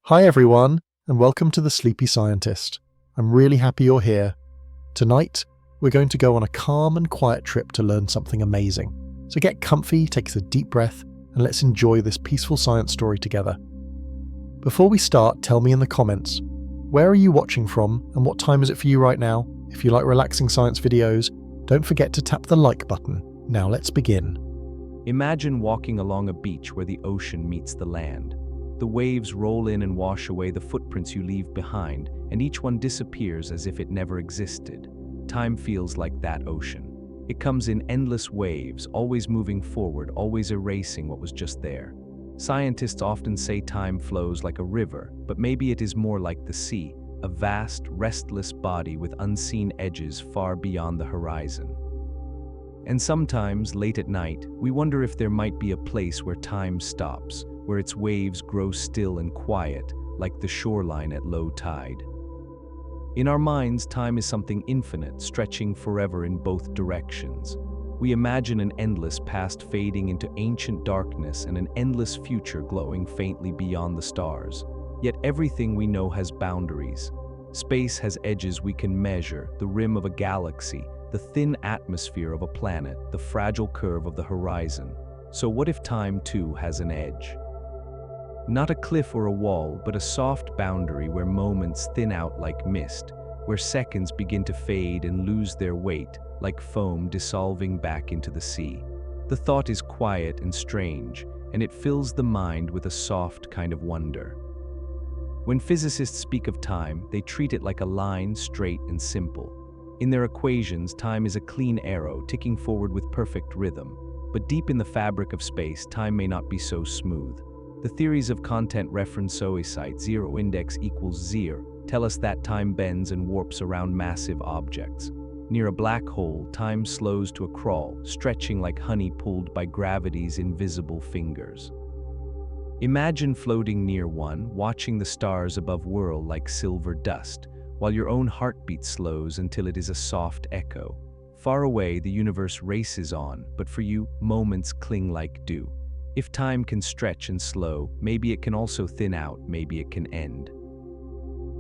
Hi everyone, and welcome to The Sleepy Scientist. I'm really happy you're here. Tonight, we're going to go on a calm and quiet trip to learn something amazing. So get comfy, take a deep breath, and let's enjoy this peaceful science story together. Before we start, tell me in the comments, where are you watching from and what time is it for you right now? If you like relaxing science videos, don't forget to tap the like button. Now let's begin. Imagine walking along a beach where the ocean meets the land. The waves roll in and wash away the footprints you leave behind, and each one disappears as if it never existed. Time feels like that ocean. It comes in endless waves, always moving forward, always erasing what was just there. Scientists often say time flows like a river, but maybe it is more like the sea, a vast, restless body with unseen edges far beyond the horizon. And sometimes, late at night, we wonder if there might be a place where time stops, where its waves grow still and quiet, like the shoreline at low tide. In our minds, time is something infinite, stretching forever in both directions. We imagine an endless past fading into ancient darkness and an endless future glowing faintly beyond the stars. Yet everything we know has boundaries. Space has edges we can measure, the rim of a galaxy, the thin atmosphere of a planet, the fragile curve of the horizon. So what if time too has an edge? Not a cliff or a wall, but a soft boundary where moments thin out like mist, where seconds begin to fade and lose their weight, like foam dissolving back into the sea. The thought is quiet and strange, and it fills the mind with a soft kind of wonder. When physicists speak of time, they treat it like a line, straight and simple. In their equations, time is a clean arrow, ticking forward with perfect rhythm. But deep in the fabric of space, time may not be so smooth. The theories of content referencing zero index equals 0 tell us that time bends and warps around massive objects. Near a black hole, time slows to a crawl, stretching like honey pulled by gravity's invisible fingers. Imagine floating near one, watching the stars above whirl like silver dust, while your own heartbeat slows until it is a soft echo. Far away, the universe races on, but for you, moments cling like dew. If time can stretch and slow, maybe it can also thin out, maybe it can end.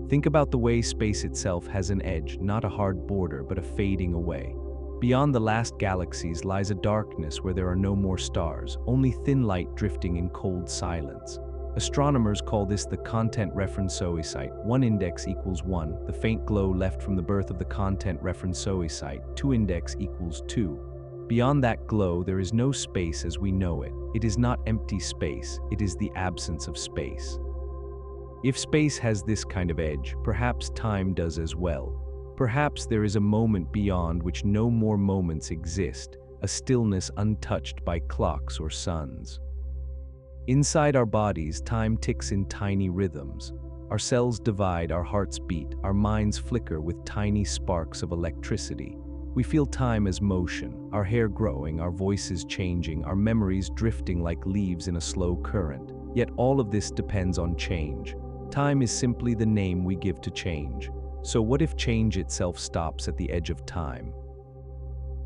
Think about the way space itself has an edge, not a hard border, but a fading away. Beyond the last galaxies lies a darkness where there are no more stars, only thin light drifting in cold silence. Astronomers call this the content referencing 1 index equals 1, the faint glow left from the birth of the content referencing 2 index equals 2. Beyond that glow, there is no space as we know it. It is not empty space, it is the absence of space. If space has this kind of edge, perhaps time does as well. Perhaps there is a moment beyond which no more moments exist, a stillness untouched by clocks or suns. Inside our bodies, time ticks in tiny rhythms. Our cells divide, our hearts beat, our minds flicker with tiny sparks of electricity. We feel time as motion, our hair growing, our voices changing, our memories drifting like leaves in a slow current. Yet all of this depends on change. Time is simply the name we give to change. So what if change itself stops at the edge of time?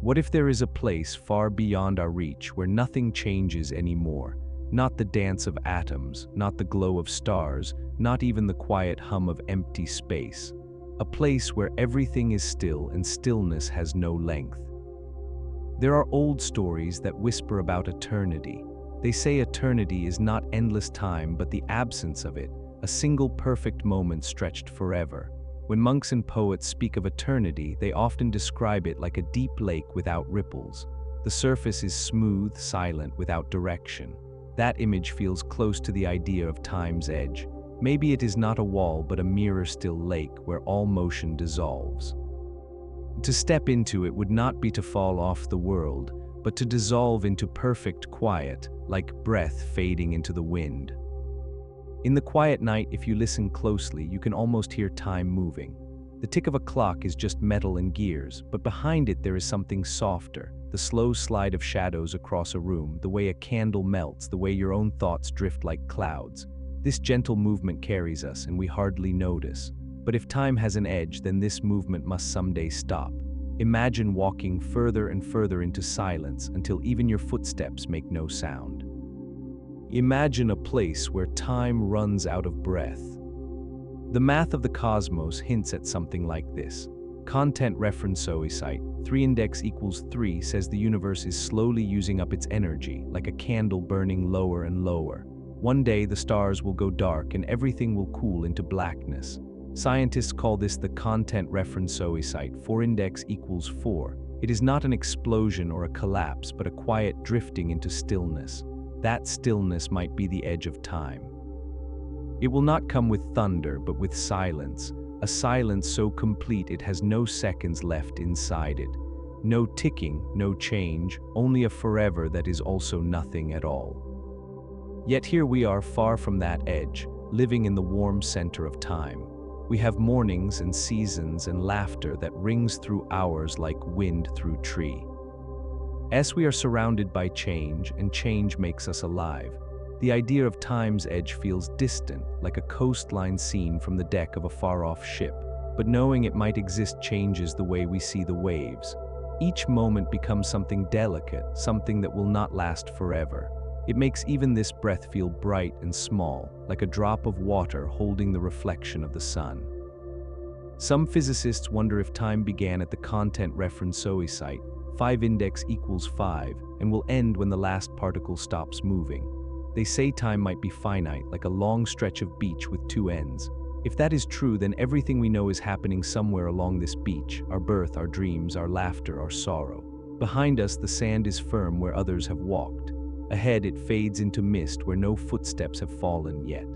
What if there is a place far beyond our reach where nothing changes anymore? Not the dance of atoms, not the glow of stars, not even the quiet hum of empty space. A place where everything is still and stillness has no length. There are old stories that whisper about eternity. They say eternity is not endless time but the absence of it, a single perfect moment stretched forever. When monks and poets speak of eternity, they often describe it like a deep lake without ripples. The surface is smooth, silent, without direction. That image feels close to the idea of time's edge. Maybe it is not a wall but a mirror-still lake where all motion dissolves. To step into it would not be to fall off the world, but to dissolve into perfect quiet, like breath fading into the wind. In the quiet night, if you listen closely, you can almost hear time moving. The tick of a clock is just metal and gears, but behind it there is something softer, the slow slide of shadows across a room, the way a candle melts, the way your own thoughts drift like clouds. This gentle movement carries us, and we hardly notice. But if time has an edge, then this movement must someday stop. Imagine walking further and further into silence until even your footsteps make no sound. Imagine a place where time runs out of breath. The math of the cosmos hints at something like this. Content reference site 3 index equals 3 says the universe is slowly using up its energy, like a candle burning lower and lower. One day the stars will go dark and everything will cool into blackness. Scientists call this the content reference site 4 index equals 4. It is not an explosion or a collapse, but a quiet drifting into stillness. That stillness might be the edge of time. It will not come with thunder, but with silence. A silence so complete it has no seconds left inside it. No ticking, no change, only a forever that is also nothing at all. Yet here we are far from that edge, living in the warm center of time. We have mornings and seasons and laughter that rings through hours like wind through tree. As we are surrounded by change, and change makes us alive. The idea of time's edge feels distant, like a coastline seen from the deck of a far-off ship, but knowing it might exist changes the way we see the waves. Each moment becomes something delicate, something that will not last forever. It makes even this breath feel bright and small, like a drop of water holding the reflection of the sun. Some physicists wonder if time began at the content reference site 5 index equals 5 and will end when the last particle stops moving. They say time might be finite, like a long stretch of beach with two ends. If that is true, then everything we know is happening somewhere along this beach: our birth, our dreams, our laughter, our sorrow. Behind us, the sand is firm where others have walked. Ahead, it fades into mist where no footsteps have fallen yet.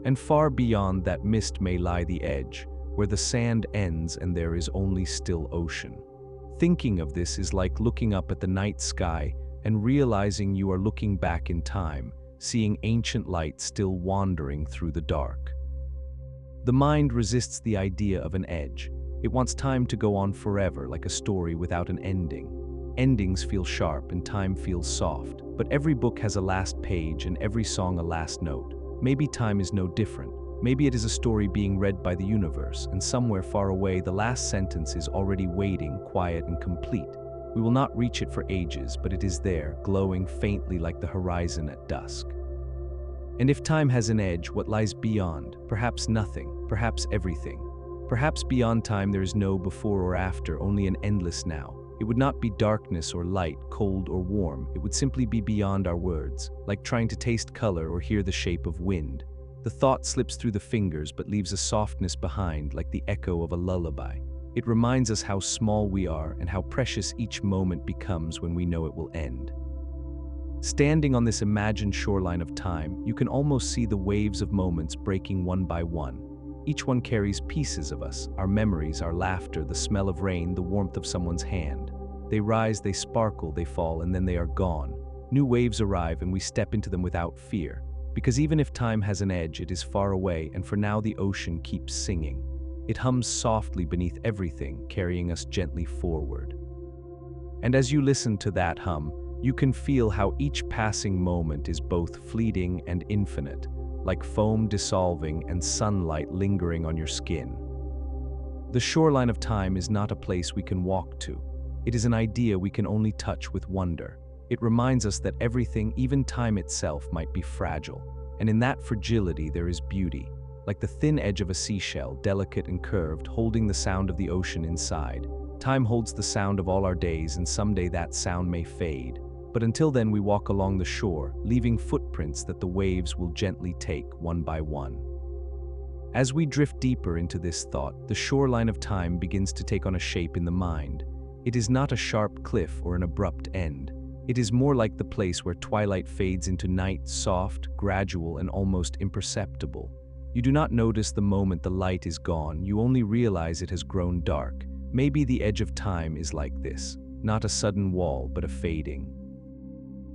And far beyond that mist may lie the edge, where the sand ends and there is only still ocean. Thinking of this is like looking up at the night sky and realizing you are looking back in time, seeing ancient light still wandering through the dark. The mind resists the idea of an edge. It wants time to go on forever, like a story without an ending. Endings feel sharp and time feels soft, but every book has a last page and every song a last note. Maybe time is no different. Maybe it is a story being read by the universe, and somewhere far away the last sentence is already waiting, quiet and complete. We will not reach it for ages, but it is there, glowing faintly like the horizon at dusk. And if time has an edge, what lies beyond? Perhaps nothing, perhaps everything. Perhaps beyond time there is no before or after, only an endless now. It would not be darkness or light, cold or warm. It would simply be beyond our words, like trying to taste color or hear the shape of wind. The thought slips through the fingers but leaves a softness behind, like the echo of a lullaby. It reminds us how small we are and how precious each moment becomes when we know it will end. Standing on this imagined shoreline of time, you can almost see the waves of moments breaking one by one. Each one carries pieces of us, our memories, our laughter, the smell of rain, the warmth of someone's hand. They rise, they sparkle, they fall, and then they are gone. New waves arrive and we step into them without fear. Because even if time has an edge, it is far away, and for now the ocean keeps singing. It hums softly beneath everything, carrying us gently forward. And as you listen to that hum, you can feel how each passing moment is both fleeting and infinite, like foam dissolving and sunlight lingering on your skin. The shoreline of time is not a place we can walk to. It is an idea we can only touch with wonder. It reminds us that everything, even time itself, might be fragile, and in that fragility there is beauty. Like the thin edge of a seashell, delicate and curved, holding the sound of the ocean inside. Time holds the sound of all our days, and someday that sound may fade. But until then we walk along the shore, leaving footprints that the waves will gently take one by one. As we drift deeper into this thought, the shoreline of time begins to take on a shape in the mind. It is not a sharp cliff or an abrupt end. It is more like the place where twilight fades into night, soft, gradual, and almost imperceptible. You do not notice the moment the light is gone, you only realize it has grown dark. Maybe the edge of time is like this, not a sudden wall, but a fading.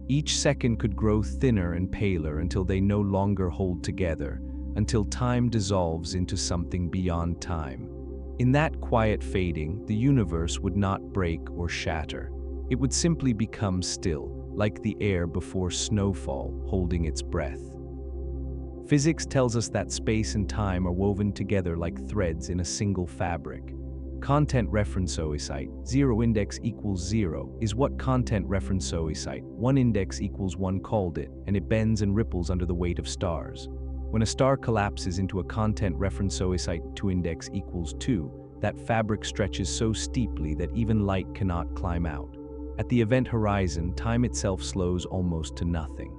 Each second could grow thinner and paler until they no longer hold together, until time dissolves into something beyond time. In that quiet fading, the universe would not break or shatter. It would simply become still, like the air before snowfall, holding its breath. Physics tells us that space and time are woven together like threads in a single fabric. Content referenceoicite, 0 index equals 0, is what content referenceoicite, 1 index equals 1 called it, and it bends and ripples under the weight of stars. When a star collapses into a content referenceoicite 2 index equals 2, that fabric stretches so steeply that even light cannot climb out. At the event horizon, time itself slows almost to nothing.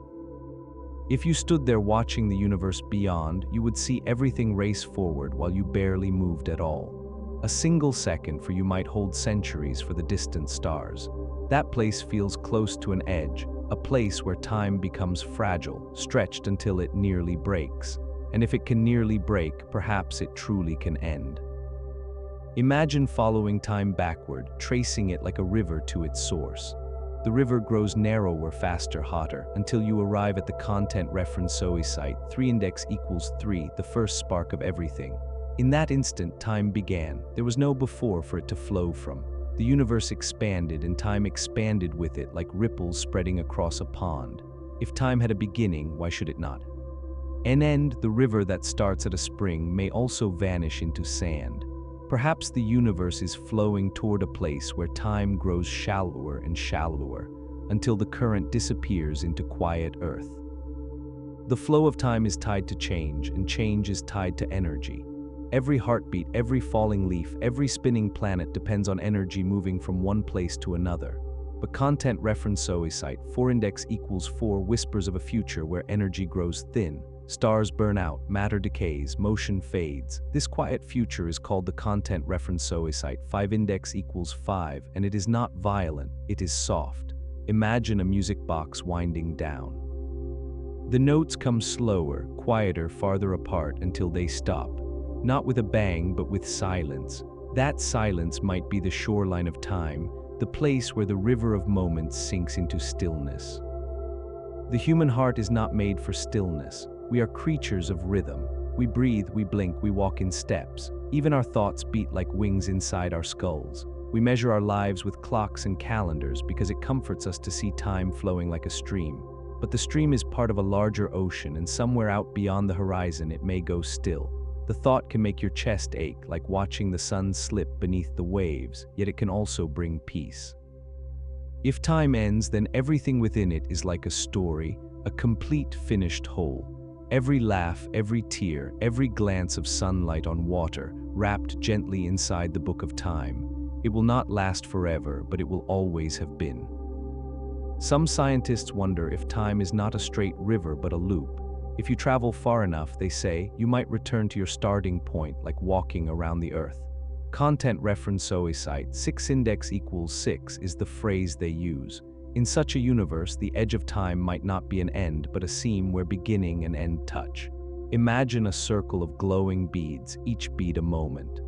If you stood there watching the universe beyond, you would see everything race forward while you barely moved at all. A single second for you might hold centuries for the distant stars. That place feels close to an edge, a place where time becomes fragile, stretched until it nearly breaks. And if it can nearly break, perhaps it truly can end. Imagine following time backward, tracing it like a river to its source. The river grows narrower, faster, hotter, until you arrive at the content referenceoicite, 3 index equals 3, the first spark of everything. In that instant, time began. There was no before for it to flow from. The universe expanded, and time expanded with it like ripples spreading across a pond. If time had a beginning, why should it not? An end, the river that starts at a spring, may also vanish into sand. Perhaps the universe is flowing toward a place where time grows shallower and shallower, until the current disappears into quiet earth. The flow of time is tied to change, and change is tied to energy. Every heartbeat, every falling leaf, every spinning planet depends on energy moving from one place to another. But content referenceoicite, 4 index equals 4, whispers of a future where energy grows thin. Stars burn out, matter decays, motion fades. This quiet future is called the content referenceoicite, 5 index equals 5, and it is not violent, it is soft. Imagine a music box winding down. The notes come slower, quieter, farther apart until they stop. Not with a bang, but with silence. That silence might be the shoreline of time, the place where the river of moments sinks into stillness. The human heart is not made for stillness. We are creatures of rhythm. We breathe, we blink, we walk in steps. Even our thoughts beat like wings inside our skulls. We measure our lives with clocks and calendars because it comforts us to see time flowing like a stream. But the stream is part of a larger ocean, and somewhere out beyond the horizon it may go still. The thought can make your chest ache, like watching the sun slip beneath the waves, yet it can also bring peace. If time ends, then everything within it is like a story, a complete finished whole. Every laugh, every tear, every glance of sunlight on water, wrapped gently inside the book of time. It will not last forever, but it will always have been. Some scientists wonder if time is not a straight river but a loop. If you travel far enough, they say, you might return to your starting point like walking around the earth. Content referenceoicite, 6 index equals 6 is the phrase they use. In such a universe, the edge of time might not be an end, but a seam where beginning and end touch. Imagine a circle of glowing beads, each bead a moment.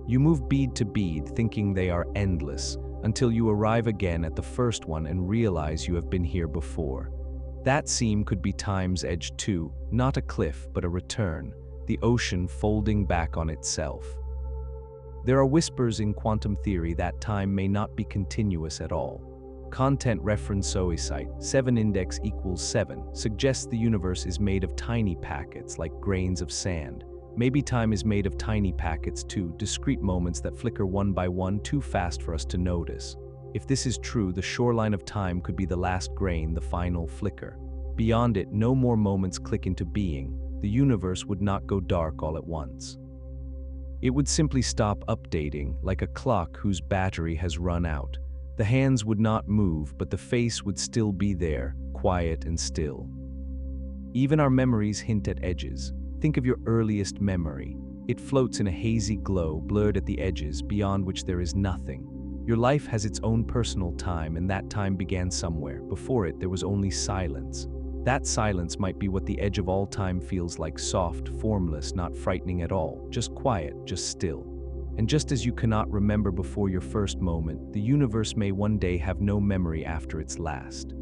You move bead to bead, thinking they are endless, until you arrive again at the first one and realize you have been here before. That seam could be time's edge too, not a cliff, but a return, the ocean folding back on itself. There are whispers in quantum theory that time may not be continuous at all. Content referenceoicite, 7 index equals 7, suggests the universe is made of tiny packets like grains of sand. Maybe time is made of tiny packets too, discrete moments that flicker one by one too fast for us to notice. If this is true, the shoreline of time could be the last grain, the final flicker. Beyond it, no more moments click into being. The universe would not go dark all at once. It would simply stop updating, like a clock whose battery has run out. The hands would not move, but the face would still be there, quiet and still. Even our memories hint at edges. Think of your earliest memory. It floats in a hazy glow, blurred at the edges, beyond which there is nothing. Your life has its own personal time, and that time began somewhere. Before it, there was only silence. That silence might be what the edge of all time feels like, soft, formless, not frightening at all, just quiet, just still. And just as you cannot remember before your first moment, the universe may one day have no memory after its last.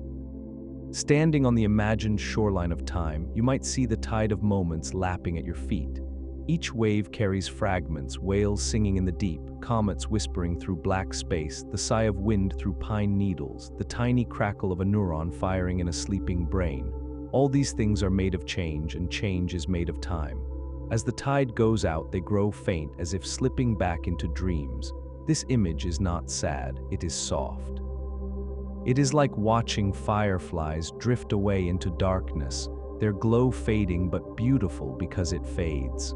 Standing on the imagined shoreline of time, you might see the tide of moments lapping at your feet. Each wave carries fragments, whales singing in the deep, comets whispering through black space, the sigh of wind through pine needles, the tiny crackle of a neuron firing in a sleeping brain. All these things are made of change, and change is made of time. As the tide goes out, they grow faint as if slipping back into dreams. This image is not sad, it is soft. It is like watching fireflies drift away into darkness, their glow fading but beautiful because it fades.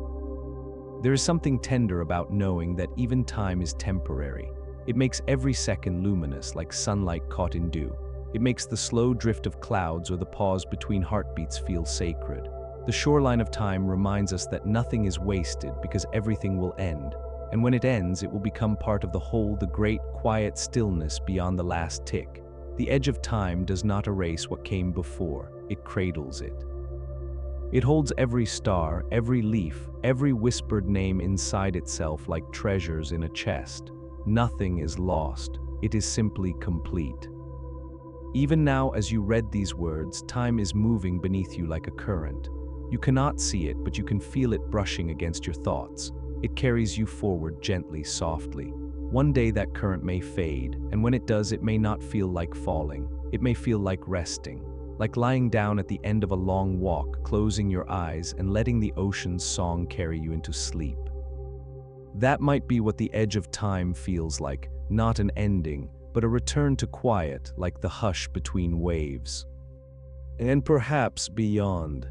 There is something tender about knowing that even time is temporary. It makes every second luminous, like sunlight caught in dew. It makes the slow drift of clouds or the pause between heartbeats feel sacred. The shoreline of time reminds us that nothing is wasted because everything will end. And when it ends, it will become part of the whole, the great, quiet stillness beyond the last tick. The edge of time does not erase what came before, it cradles it. It holds every star, every leaf, every whispered name inside itself like treasures in a chest. Nothing is lost, it is simply complete. Even now, as you read these words, time is moving beneath you like a current. You cannot see it, but you can feel it brushing against your thoughts. It carries you forward gently, softly. One day that current may fade, and when it does, it may not feel like falling. It may feel like resting, like lying down at the end of a long walk, closing your eyes and letting the ocean's song carry you into sleep. That might be what the edge of time feels like, not an ending, but a return to quiet, like the hush between waves. And perhaps beyond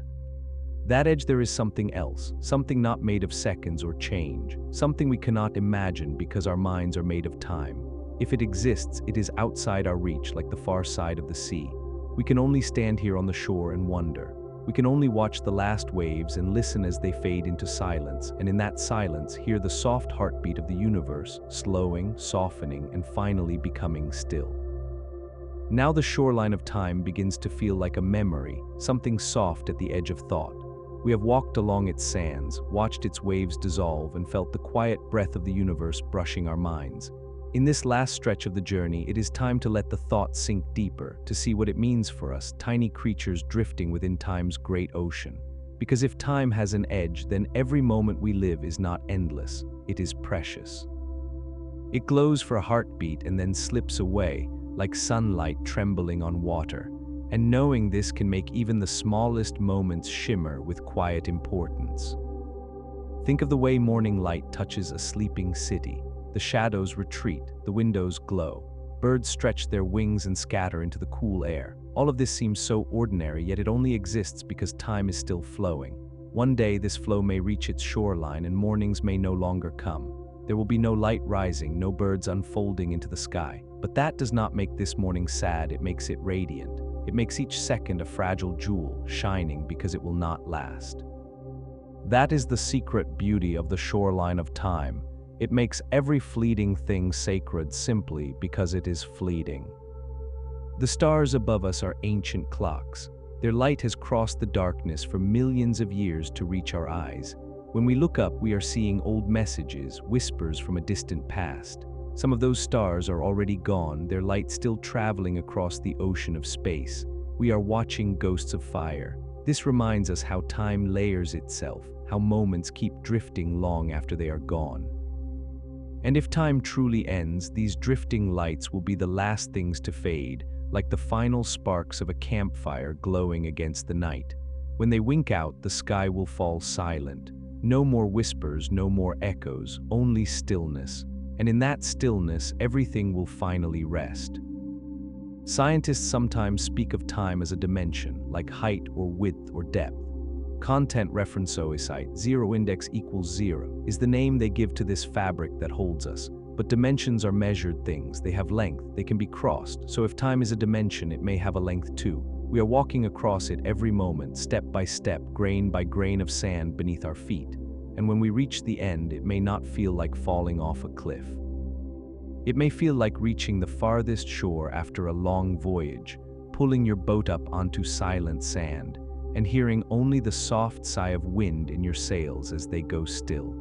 that edge there is something else, something not made of seconds or change, something we cannot imagine because our minds are made of time. If it exists, it is outside our reach, like the far side of the sea. We can only stand here on the shore and wonder. We can only watch the last waves and listen as they fade into silence, and in that silence hear the soft heartbeat of the universe, slowing, softening, and finally becoming still. Now the shoreline of time begins to feel like a memory, something soft at the edge of thought. We have walked along its sands, watched its waves dissolve, and felt the quiet breath of the universe brushing our minds. In this last stretch of the journey, it is time to let the thought sink deeper, to see what it means for us, tiny creatures drifting within time's great ocean. Because if time has an edge, then every moment we live is not endless, it is precious. It glows for a heartbeat and then slips away, like sunlight trembling on water. And knowing this can make even the smallest moments shimmer with quiet importance. Think of the way morning light touches a sleeping city. The shadows retreat, the windows glow. Birds stretch their wings and scatter into the cool air. All of this seems so ordinary, yet it only exists because time is still flowing. One day this flow may reach its shoreline and mornings may no longer come. There will be no light rising, no birds unfolding into the sky. But that does not make this morning sad, it makes it radiant. It makes each second a fragile jewel, shining because it will not last. That is the secret beauty of the shoreline of time. It makes every fleeting thing sacred simply because it is fleeting. The stars above us are ancient clocks. Their light has crossed the darkness for millions of years to reach our eyes. When we look up, we are seeing old messages, whispers from a distant past. Some of those stars are already gone, their light still traveling across the ocean of space. We are watching ghosts of fire. This reminds us how time layers itself, how moments keep drifting long after they are gone. And if time truly ends, these drifting lights will be the last things to fade, like the final sparks of a campfire glowing against the night. When they wink out, the sky will fall silent. No more whispers, no more echoes, only stillness. And in that stillness, everything will finally rest. Scientists sometimes speak of time as a dimension, like height or width or depth. Content reference OSITE, 0 index equals 0, is the name they give to this fabric that holds us. But dimensions are measured things, they have length, they can be crossed, so if time is a dimension, it may have a length too. We are walking across it every moment, step by step, grain by grain of sand beneath our feet. And when we reach the end, it may not feel like falling off a cliff. It may feel like reaching the farthest shore after a long voyage, pulling your boat up onto silent sand, and hearing only the soft sigh of wind in your sails as they go still.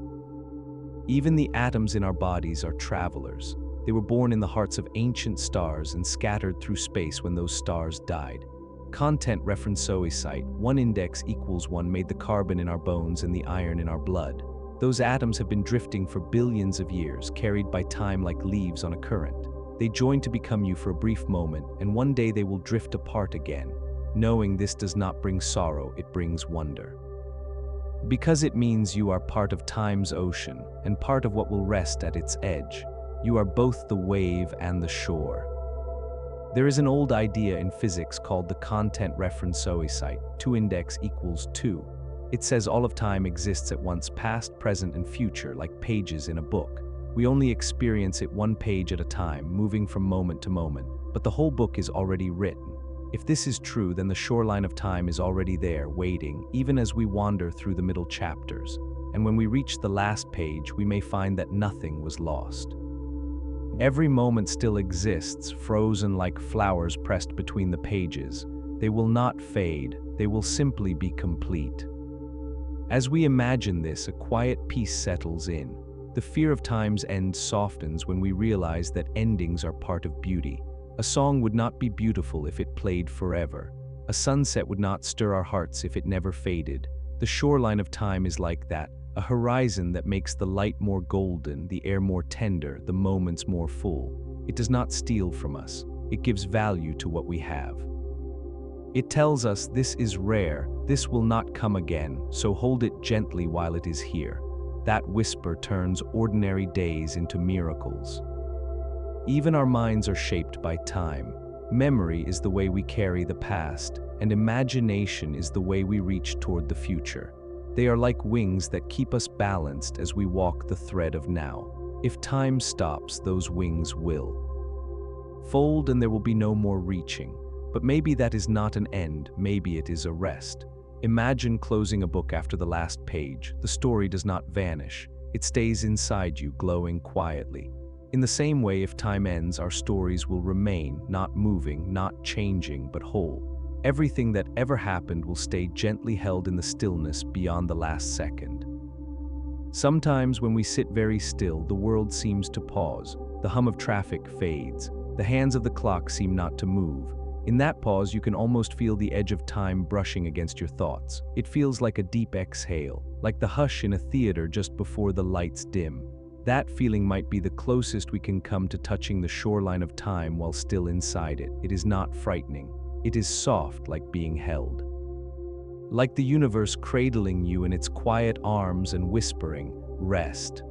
Even the atoms in our bodies are travelers. They were born in the hearts of ancient stars and scattered through space when those stars died. Content reference OSITE, 1 index equals 1 made the carbon in our bones and the iron in our blood. Those atoms have been drifting for billions of years, carried by time like leaves on a current. They join to become you for a brief moment, and one day they will drift apart again. Knowing this does not bring sorrow, it brings wonder. Because it means you are part of time's ocean and part of what will rest at its edge. You are both the wave and the shore. There is an old idea in physics called the content reference site, 2 index equals 2. It says all of time exists at once, past, present, and future, like pages in a book. We only experience it one page at a time, moving from moment to moment, but the whole book is already written. If this is true, then the shoreline of time is already there, waiting, even as we wander through the middle chapters. And when we reach the last page, we may find that nothing was lost. Every moment still exists, frozen like flowers pressed between the pages. They will not fade, they will simply be complete. As we imagine this, a quiet peace settles in. The fear of time's end softens when we realize that endings are part of beauty. A song would not be beautiful if it played forever. A sunset would not stir our hearts if it never faded. The shoreline of time is like that, a horizon that makes the light more golden, the air more tender, the moments more full. It does not steal from us. It gives value to what we have. It tells us this is rare, this will not come again, so hold it gently while it is here. That whisper turns ordinary days into miracles. Even our minds are shaped by time. Memory is the way we carry the past, and imagination is the way we reach toward the future. They are like wings that keep us balanced as we walk the thread of now. If time stops, those wings will fold and there will be no more reaching. But maybe that is not an end, maybe it is a rest. Imagine closing a book after the last page. The story does not vanish. It stays inside you, glowing quietly. In the same way, if time ends, our stories will remain, not moving, not changing, but whole. Everything that ever happened will stay gently held in the stillness beyond the last second. Sometimes when we sit very still, the world seems to pause. The hum of traffic fades. The hands of the clock seem not to move. In that pause, you can almost feel the edge of time brushing against your thoughts. It feels like a deep exhale, like the hush in a theater just before the lights dim. That feeling might be the closest we can come to touching the shoreline of time while still inside it. It is not frightening. It is soft, like being held. Like the universe cradling you in its quiet arms and whispering, "Rest."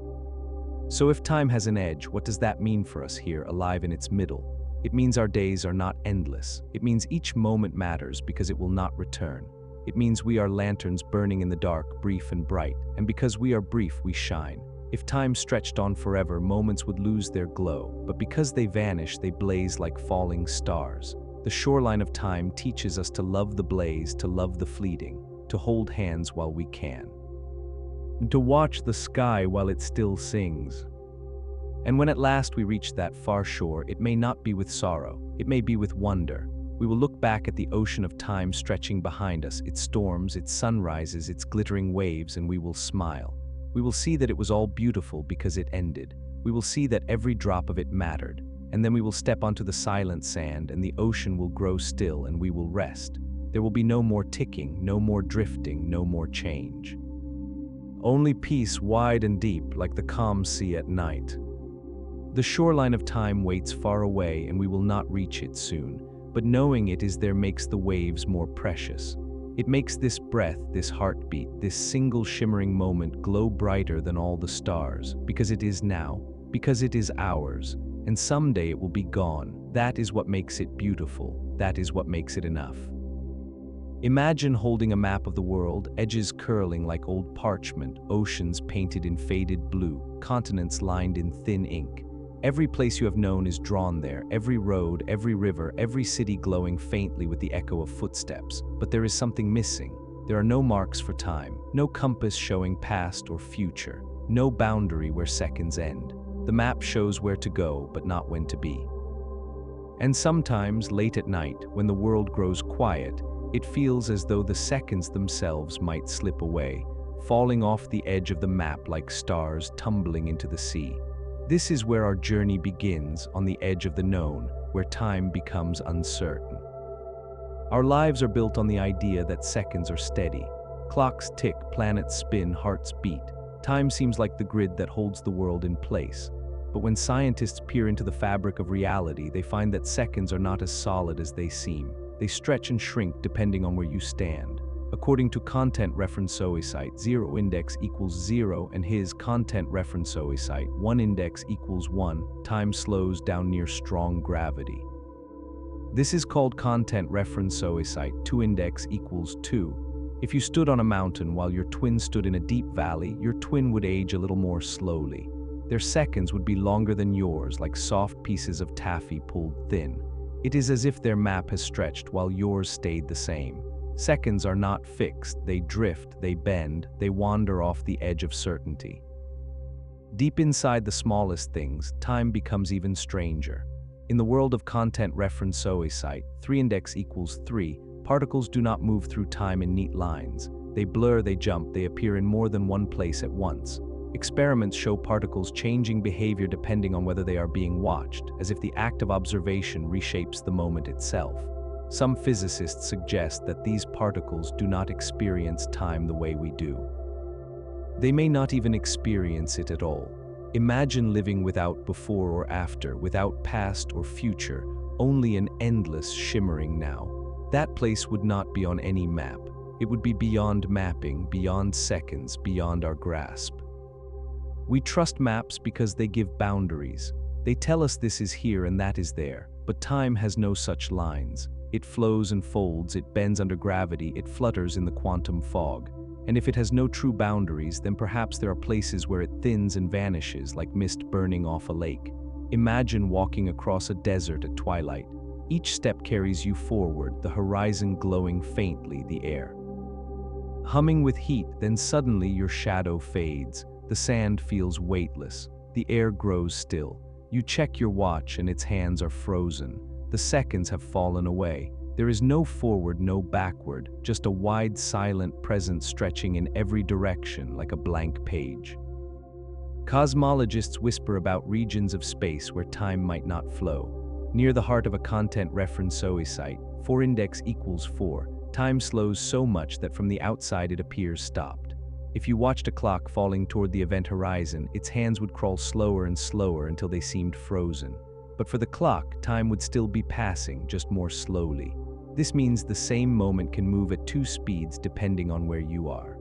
So if time has an edge, what does that mean for us here, alive in its middle? It means our days are not endless. It means each moment matters because it will not return. It means we are lanterns burning in the dark, brief and bright, and because we are brief, we shine. If time stretched on forever, moments would lose their glow, but because they vanish, they blaze like falling stars. The shoreline of time teaches us to love the blaze, to love the fleeting, to hold hands while we can, and to watch the sky while it still sings. And when at last we reach that far shore, it may not be with sorrow, it may be with wonder. We will look back at the ocean of time stretching behind us, its storms, its sunrises, its glittering waves, and we will smile. We will see that it was all beautiful because it ended. We will see that every drop of it mattered. And then we will step onto the silent sand, and the ocean will grow still, and we will rest. There will be no more ticking, no more drifting, no more change. Only peace wide and deep, like the calm sea at night. The shoreline of time waits far away, and we will not reach it soon. But knowing it is there makes the waves more precious. It makes this breath, this heartbeat, this single shimmering moment glow brighter than all the stars, because it is now, because it is ours, and someday it will be gone. That is what makes it beautiful. That is what makes it enough. Imagine holding a map of the world, edges curling like old parchment, oceans painted in faded blue, continents lined in thin ink. Every place you have known is drawn there, every road, every river, every city glowing faintly with the echo of footsteps. But there is something missing. There are no marks for time, no compass showing past or future, no boundary where seconds end. The map shows where to go, but not when to be. And sometimes, late at night, when the world grows quiet, it feels as though the seconds themselves might slip away, falling off the edge of the map like stars tumbling into the sea. This is where our journey begins, on the edge of the known, where time becomes uncertain. Our lives are built on the idea that seconds are steady. Clocks tick, planets spin, hearts beat. Time seems like the grid that holds the world in place. But when scientists peer into the fabric of reality, they find that seconds are not as solid as they seem. They stretch and shrink depending on where you stand. According to content reference site, 0 index equals 0 and his content reference site, 1 index equals 1, time slows down near strong gravity. This is called content reference site, 2 index equals 2. If you stood on a mountain while your twin stood in a deep valley, your twin would age a little more slowly. Their seconds would be longer than yours, like soft pieces of taffy pulled thin. It is as if their map has stretched while yours stayed the same. Seconds are not fixed, they drift, they bend, they wander off the edge of certainty. Deep inside the smallest things, time becomes even stranger. In the world of content reference site, 3 index equals 3, particles do not move through time in neat lines. They blur, they jump, they appear in more than one place at once. Experiments show particles changing behavior depending on whether they are being watched, as if the act of observation reshapes the moment itself. Some physicists suggest that these particles do not experience time the way we do. They may not even experience it at all. Imagine living without before or after, without past or future, only an endless shimmering now. That place would not be on any map. It would be beyond mapping, beyond seconds, beyond our grasp. We trust maps because they give boundaries. They tell us this is here and that is there, but time has no such lines. It flows and folds, it bends under gravity, it flutters in the quantum fog. And if it has no true boundaries, then perhaps there are places where it thins and vanishes like mist burning off a lake. Imagine walking across a desert at twilight. Each step carries you forward, the horizon glowing faintly, the air humming with heat, then suddenly your shadow fades. The sand feels weightless. The air grows still. You check your watch and its hands are frozen. The seconds have fallen away. There is no forward, no backward, just a wide, silent present stretching in every direction like a blank page. Cosmologists whisper about regions of space where time might not flow. Near the heart of a content reference site, 4 index equals 4, time slows so much that from the outside it appears stopped. If you watched a clock falling toward the event horizon, its hands would crawl slower and slower until they seemed frozen. But for the clock, time would still be passing, just more slowly. This means the same moment can move at 2 speeds depending on where you are.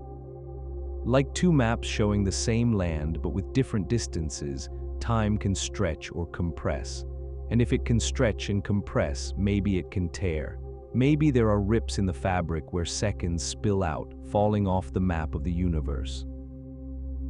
Like 2 maps showing the same land but with different distances, time can stretch or compress. And if it can stretch and compress, maybe it can tear. Maybe there are rips in the fabric where seconds spill out, falling off the map of the universe.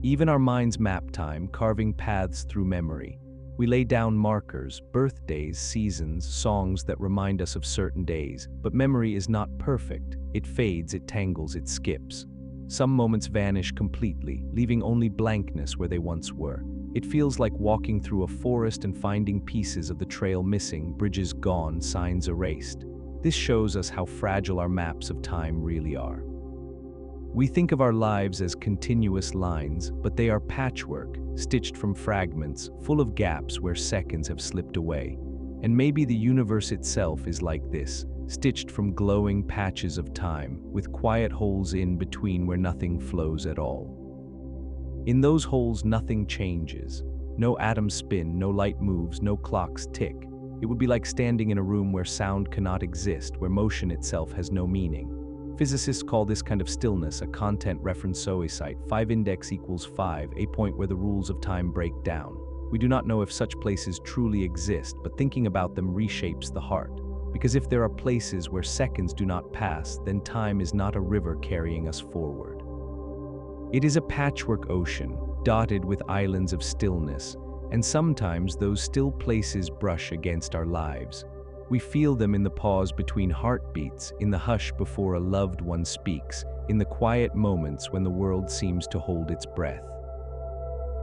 Even our minds map time, carving paths through memory. We lay down markers, birthdays, seasons, songs that remind us of certain days. But memory is not perfect. It fades, it tangles, it skips. Some moments vanish completely, leaving only blankness where they once were. It feels like walking through a forest and finding pieces of the trail missing, bridges gone, signs erased. This shows us how fragile our maps of time really are. We think of our lives as continuous lines, but they are patchwork, stitched from fragments, full of gaps where seconds have slipped away. And maybe the universe itself is like this, stitched from glowing patches of time, with quiet holes in between where nothing flows at all. In those holes, nothing changes. No atoms spin, no light moves, no clocks tick. It would be like standing in a room where sound cannot exist, where motion itself has no meaning. Physicists call this kind of stillness a content reference site, 5 index equals 5, a point where the rules of time break down. We do not know if such places truly exist, but thinking about them reshapes the heart. Because if there are places where seconds do not pass, then time is not a river carrying us forward. It is a patchwork ocean, dotted with islands of stillness, and sometimes those still places brush against our lives. We feel them in the pause between heartbeats, in the hush before a loved one speaks, in the quiet moments when the world seems to hold its breath.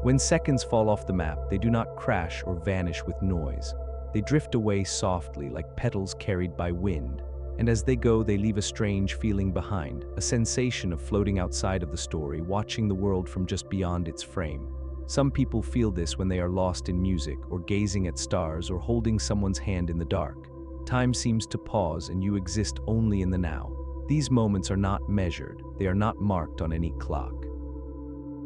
When seconds fall off the map, they do not crash or vanish with noise. They drift away softly like petals carried by wind, and as they go, they leave a strange feeling behind, a sensation of floating outside of the story, watching the world from just beyond its frame. Some people feel this when they are lost in music, or gazing at stars, or holding someone's hand in the dark. Time seems to pause and you exist only in the now. These moments are not measured, they are not marked on any clock.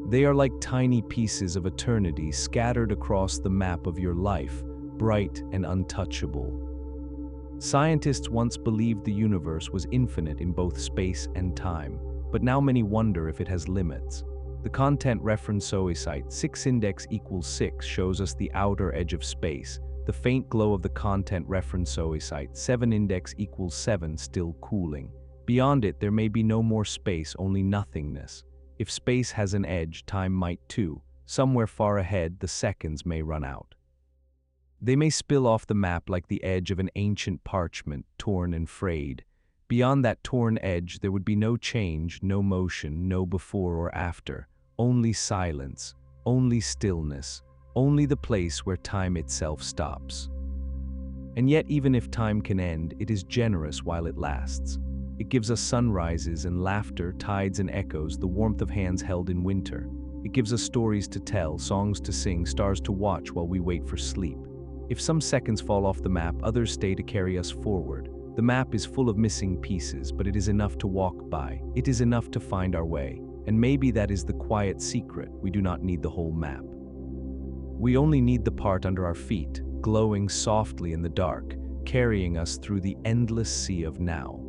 They are like tiny pieces of eternity scattered across the map of your life, bright and untouchable. Scientists once believed the universe was infinite in both space and time, but now many wonder if it has limits. The content reference site 6 index equals 6 shows us the outer edge of space, the faint glow of the content reference site 7 index equals 7 still cooling. Beyond it there may be no more space, only nothingness. If space has an edge, time might too. Somewhere far ahead, the seconds may run out. They may spill off the map like the edge of an ancient parchment, torn and frayed. Beyond that torn edge, there would be no change, no motion, no before or after. Only silence, only stillness, only the place where time itself stops. And yet, even if time can end, it is generous while it lasts. It gives us sunrises and laughter, tides and echoes, the warmth of hands held in winter. It gives us stories to tell, songs to sing, stars to watch while we wait for sleep. If some seconds fall off the map, others stay to carry us forward. The map is full of missing pieces, but it is enough to walk by. It is enough to find our way. And maybe that is the quiet secret. We do not need the whole map. We only need the part under our feet, glowing softly in the dark, carrying us through the endless sea of now.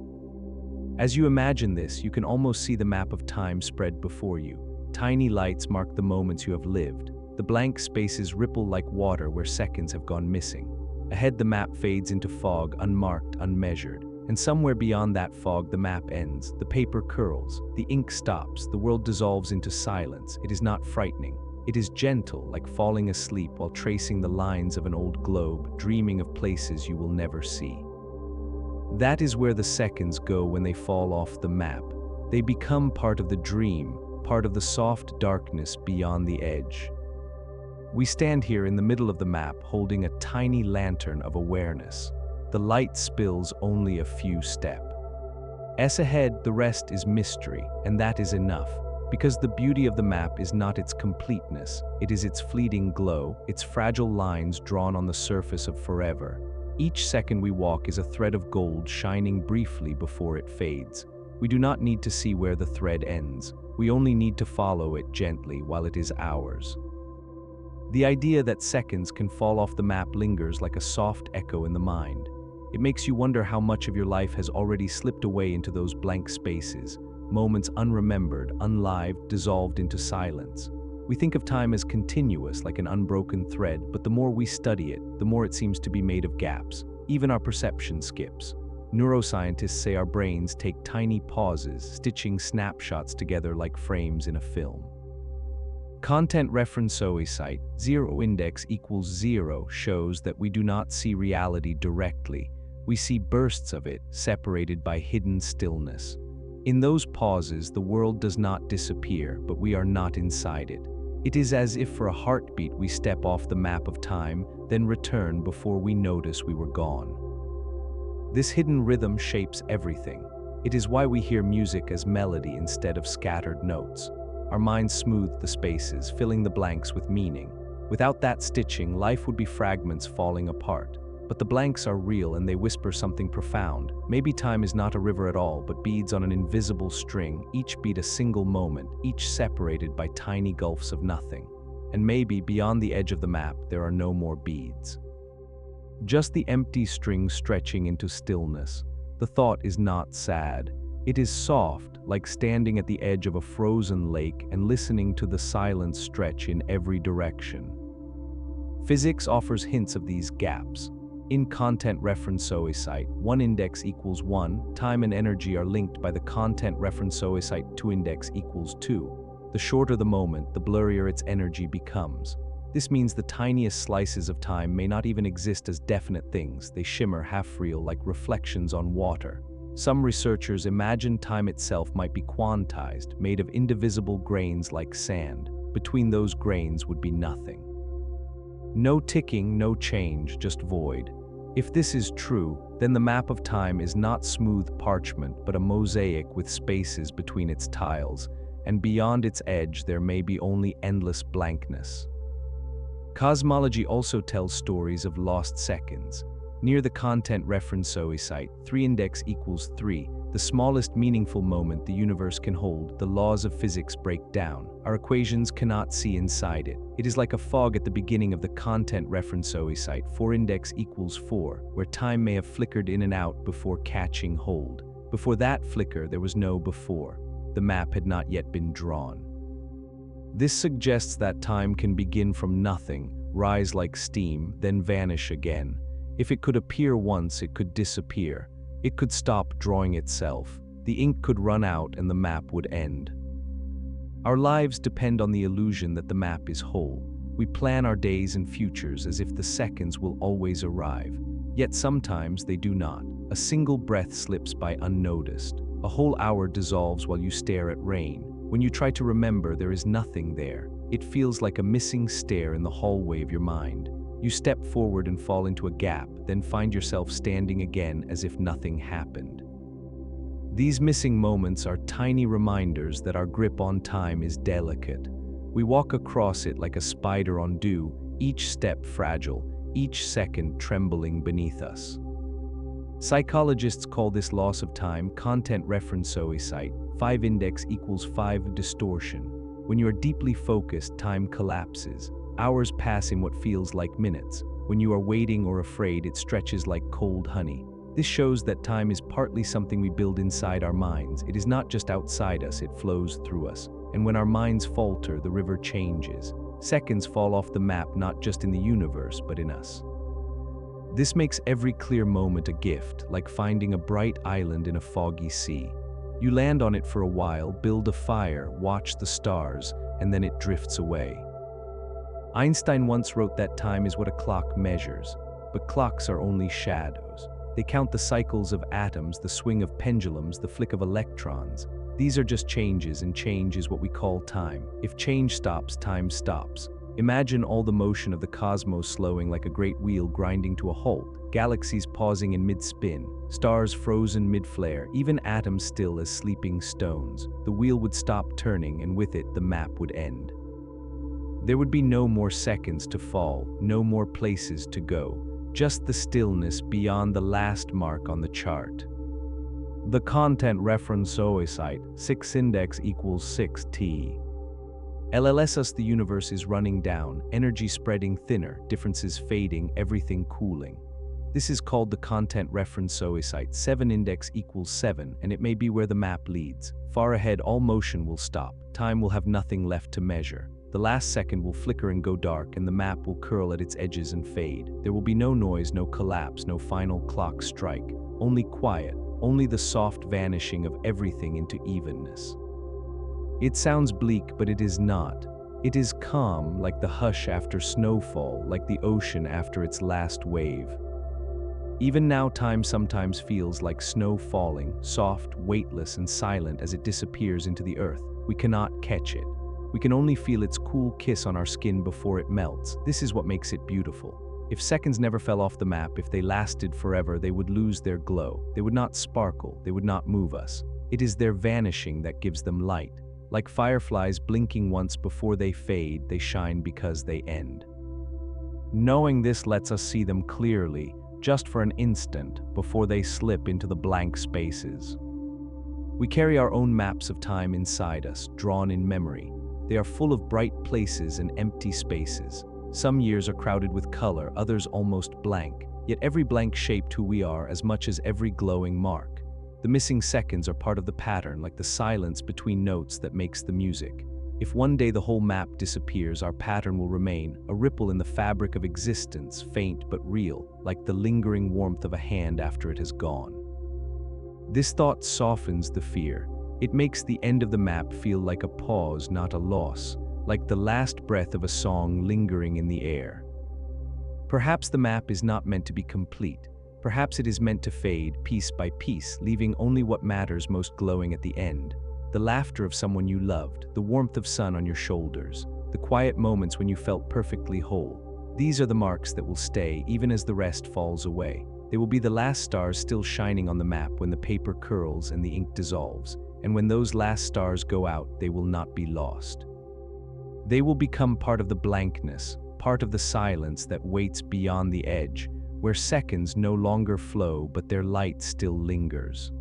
As you imagine this, you can almost see the map of time spread before you. Tiny lights mark the moments you have lived. The blank spaces ripple like water where seconds have gone missing. Ahead, the map fades into fog, unmarked, unmeasured. And somewhere beyond that fog, the map ends. The paper curls. The ink stops. The world dissolves into silence. It is not frightening. It is gentle, like falling asleep while tracing the lines of an old globe, dreaming of places you will never see. That is where the seconds go when they fall off the map. They become part of the dream, part of the soft darkness beyond the edge. We stand here in the middle of the map, holding a tiny lantern of awareness. The light spills only a few steps. As ahead, the rest is mystery, and that is enough, because the beauty of the map is not its completeness, it is its fleeting glow, its fragile lines drawn on the surface of forever. Each second we walk is a thread of gold shining briefly before it fades. We do not need to see where the thread ends. We only need to follow it gently while it is ours. The idea that seconds can fall off the map lingers like a soft echo in the mind. It makes you wonder how much of your life has already slipped away into those blank spaces, moments unremembered, unlived, dissolved into silence. We think of time as continuous, like an unbroken thread, but the more we study it, the more it seems to be made of gaps. Even our perception skips. Neuroscientists say our brains take tiny pauses, stitching snapshots together like frames in a film. Content reference site 0 index equals 0 shows that we do not see reality directly. We see bursts of it, separated by hidden stillness. In those pauses, the world does not disappear, but we are not inside it. It is as if for a heartbeat we step off the map of time, then return before we notice we were gone. This hidden rhythm shapes everything. It is why we hear music as melody instead of scattered notes. Our minds smooth the spaces, filling the blanks with meaning. Without that stitching, life would be fragments falling apart. But the blanks are real and they whisper something profound. Maybe time is not a river at all, but beads on an invisible string, each beat a single moment, each separated by tiny gulfs of nothing. And maybe beyond the edge of the map, there are no more beads. Just the empty string stretching into stillness. The thought is not sad. It is soft, like standing at the edge of a frozen lake and listening to the silence stretch in every direction. Physics offers hints of these gaps. In content reference site 1 index equals 1, time and energy are linked by the content reference site 2 index equals 2. The shorter the moment, the blurrier its energy becomes. This means the tiniest slices of time may not even exist as definite things. They shimmer half-real like reflections on water. Some researchers imagine time itself might be quantized, made of indivisible grains like sand. Between those grains would be nothing. No ticking, no change, just void. If this is true, then the map of time is not smooth parchment, but a mosaic with spaces between its tiles, and beyond its edge there may be only endless blankness. Cosmology also tells stories of lost seconds. Near the content reference site 3 index equals 3, the smallest meaningful moment the universe can hold, the laws of physics break down. Our equations cannot see inside it. It is like a fog at the beginning of the content reference site, 4 index equals 4, where time may have flickered in and out before catching hold. Before that flicker, there was no before. The map had not yet been drawn. This suggests that time can begin from nothing, rise like steam, then vanish again. If it could appear once, it could disappear. It could stop drawing itself. The ink could run out and the map would end. Our lives depend on the illusion that the map is whole. We plan our days and futures as if the seconds will always arrive. Yet sometimes they do not. A single breath slips by unnoticed. A whole hour dissolves while you stare at rain. When you try to remember, there is nothing there. It feels like a missing stair in the hallway of your mind. You step forward and fall into a gap, then find yourself standing again as if nothing happened. These missing moments are tiny reminders that our grip on time is delicate. We walk across it like a spider on dew, each step fragile, each second trembling beneath us. Psychologists call this loss of time content reference site, 5 index equals 5 distortion. When you are deeply focused, time collapses. Hours pass in what feels like minutes. When you are waiting or afraid, it stretches like cold honey. This shows that time is partly something we build inside our minds. It is not just outside us, it flows through us. And when our minds falter, the river changes. Seconds fall off the map, not just in the universe, but in us. This makes every clear moment a gift, like finding a bright island in a foggy sea. You land on it for a while, build a fire, watch the stars, and then it drifts away. Einstein once wrote that time is what a clock measures, but clocks are only shadows. They count the cycles of atoms, the swing of pendulums, the flick of electrons. These are just changes, and change is what we call time. If change stops, time stops. Imagine all the motion of the cosmos slowing like a great wheel grinding to a halt, galaxies pausing in mid-spin, stars frozen mid-flare, even atoms still as sleeping stones. The wheel would stop turning, and with it, the map would end. There would be no more seconds to fall, no more places to go, just the stillness beyond the last mark on the chart. The content reference site, 6 index equals 6t. LLS the universe is running down, energy spreading thinner, differences fading, everything cooling. This is called the content reference site, 7 index equals 7, and it may be where the map leads. Far ahead, all motion will stop. Time will have nothing left to measure. The last second will flicker and go dark, and the map will curl at its edges and fade. There will be no noise, no collapse, no final clock strike. Only quiet, only the soft vanishing of everything into evenness. It sounds bleak, but it is not. It is calm, like the hush after snowfall, like the ocean after its last wave. Even now, time sometimes feels like snow falling, soft, weightless, and silent as it disappears into the earth. We cannot catch it. We can only feel its cool kiss on our skin before it melts. This is what makes it beautiful. If seconds never fell off the map, if they lasted forever, they would lose their glow. They would not sparkle, they would not move us. It is their vanishing that gives them light. Like fireflies blinking once before they fade, they shine because they end. Knowing this lets us see them clearly, just for an instant, before they slip into the blank spaces. We carry our own maps of time inside us, drawn in memory. They are full of bright places and empty spaces. Some years are crowded with color, others almost blank, yet every blank shaped who we are as much as every glowing mark. The missing seconds are part of the pattern, like the silence between notes that makes the music. If one day the whole map disappears, our pattern will remain, a ripple in the fabric of existence, faint but real, like the lingering warmth of a hand after it has gone. This thought softens the fear. It makes the end of the map feel like a pause, not a loss, like the last breath of a song lingering in the air. Perhaps the map is not meant to be complete. Perhaps it is meant to fade, piece by piece, leaving only what matters most glowing at the end. The laughter of someone you loved, the warmth of sun on your shoulders, the quiet moments when you felt perfectly whole. These are the marks that will stay, even as the rest falls away. They will be the last stars still shining on the map when the paper curls and the ink dissolves. And when those last stars go out, they will not be lost. They will become part of the blankness, part of the silence that waits beyond the edge, where seconds no longer flow but their light still lingers.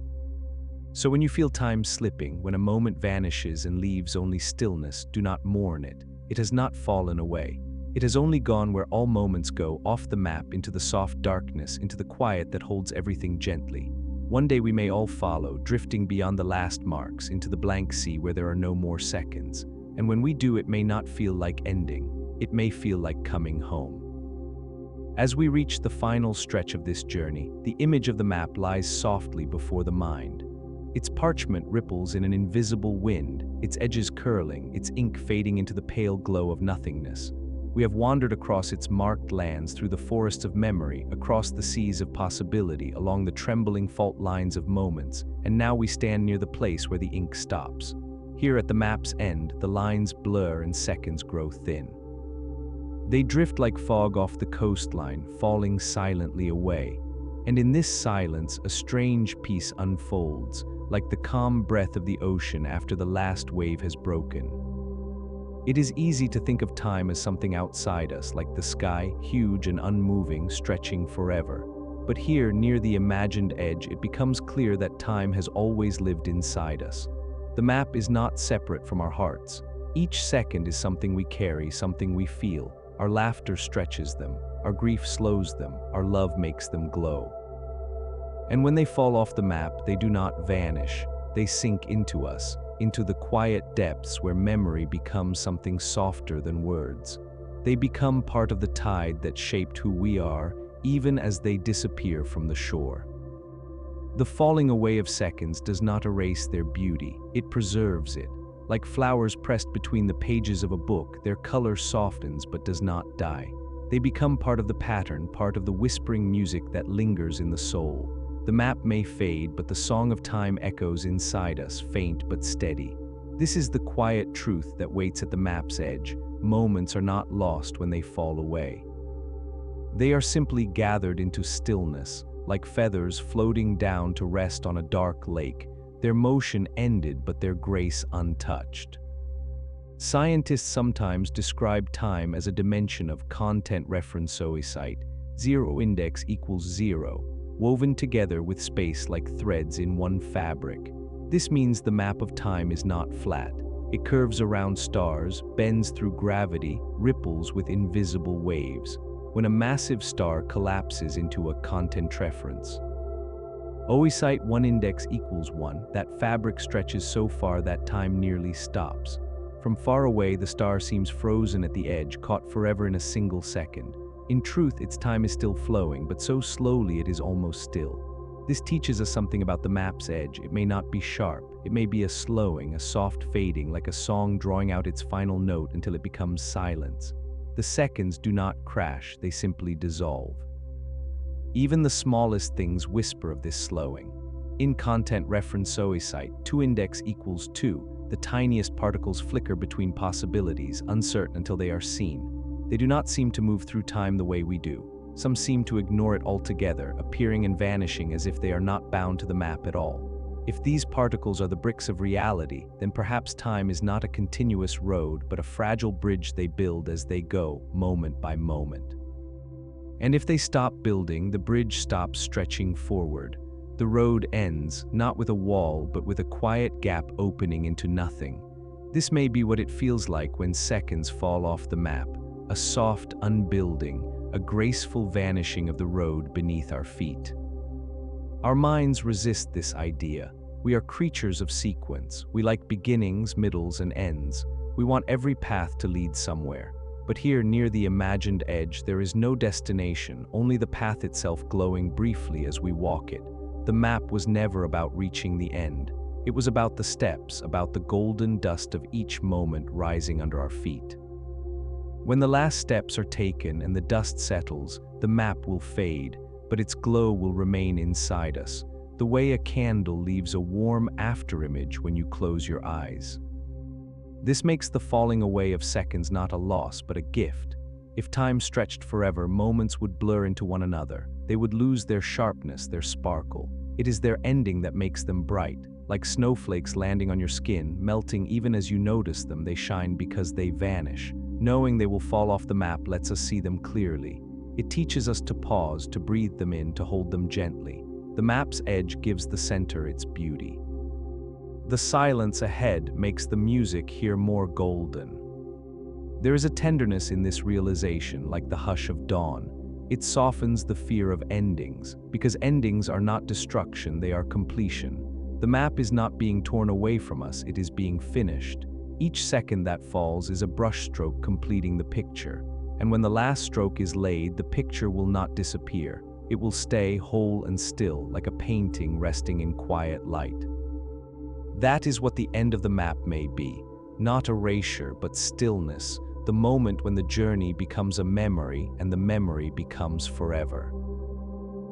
So when you feel time slipping, when a moment vanishes and leaves only stillness, do not mourn it. It has not fallen away. It has only gone where all moments go, off the map, into the soft darkness, into the quiet that holds everything gently. One day we may all follow, drifting beyond the last marks, into the blank sea where there are no more seconds. And when we do, it may not feel like ending. It may feel like coming home. As we reach the final stretch of this journey, the image of the map lies softly before the mind. Its parchment ripples in an invisible wind, its edges curling, its ink fading into the pale glow of nothingness. We have wandered across its marked lands, through the forests of memory, across the seas of possibility, along the trembling fault lines of moments, and now we stand near the place where the ink stops. Here at the map's end, the lines blur and seconds grow thin. They drift like fog off the coastline, falling silently away. And in this silence, a strange peace unfolds, like the calm breath of the ocean after the last wave has broken. It is easy to think of time as something outside us, like the sky, huge and unmoving, stretching forever. But here, near the imagined edge, it becomes clear that time has always lived inside us. The map is not separate from our hearts. Each second is something we carry, something we feel. Our laughter stretches them, our grief slows them, our love makes them glow. And when they fall off the map, they do not vanish. They sink into us, into the quiet depths where memory becomes something softer than words. They become part of the tide that shaped who we are, even as they disappear from the shore. The falling away of seconds does not erase their beauty, it preserves it. Like flowers pressed between the pages of a book, their color softens but does not die. They become part of the pattern, part of the whispering music that lingers in the soul. The map may fade, but the song of time echoes inside us, faint but steady. This is the quiet truth that waits at the map's edge. Moments are not lost when they fall away. They are simply gathered into stillness, like feathers floating down to rest on a dark lake. Their motion ended, but their grace untouched. Scientists sometimes describe time as a dimension of content referenceoicite, 0 index equals 0, woven together with space like threads in one fabric. This means the map of time is not flat. It curves around stars, bends through gravity, ripples with invisible waves. When a massive star collapses into a content reference, Oicite 1 index equals 1, that fabric stretches so far that time nearly stops. From far away, the star seems frozen at the edge, caught forever in a single second. In truth, its time is still flowing, but so slowly it is almost still. This teaches us something about the map's edge. It may not be sharp. It may be a slowing, a soft fading, like a song drawing out its final note until it becomes silence. The seconds do not crash, they simply dissolve. Even the smallest things whisper of this slowing. In content referenceoicite, 2 index equals 2, the tiniest particles flicker between possibilities, uncertain until they are seen. They do not seem to move through time the way we do. Some seem to ignore it altogether, appearing and vanishing as if they are not bound to the map at all. If these particles are the bricks of reality, then perhaps time is not a continuous road, but a fragile bridge they build as they go, moment by moment. And if they stop building, the bridge stops stretching forward. The road ends, not with a wall, but with a quiet gap opening into nothing. This may be what it feels like when seconds fall off the map, a soft unbuilding, a graceful vanishing of the road beneath our feet. Our minds resist this idea. We are creatures of sequence. We like beginnings, middles, and ends. We want every path to lead somewhere. But here, near the imagined edge, there is no destination, only the path itself glowing briefly as we walk it. The map was never about reaching the end. It was about the steps, about the golden dust of each moment rising under our feet. When the last steps are taken and the dust settles, the map will fade, but its glow will remain inside us, the way a candle leaves a warm afterimage when you close your eyes. This makes the falling away of seconds not a loss, but a gift. If time stretched forever, moments would blur into one another. They would lose their sharpness, their sparkle. It is their ending that makes them bright. Like snowflakes landing on your skin, melting even as you notice them, they shine because they vanish. Knowing they will fall off the map lets us see them clearly. It teaches us to pause, to breathe them in, to hold them gently. The map's edge gives the center its beauty. The silence ahead makes the music hear more golden. There is a tenderness in this realization, like the hush of dawn. It softens the fear of endings, because endings are not destruction, they are completion. The map is not being torn away from us, it is being finished. Each second that falls is a brushstroke completing the picture. And when the last stroke is laid, the picture will not disappear. It will stay whole and still, like a painting resting in quiet light. That is what the end of the map may be. Not erasure, but stillness. The moment when the journey becomes a memory and the memory becomes forever.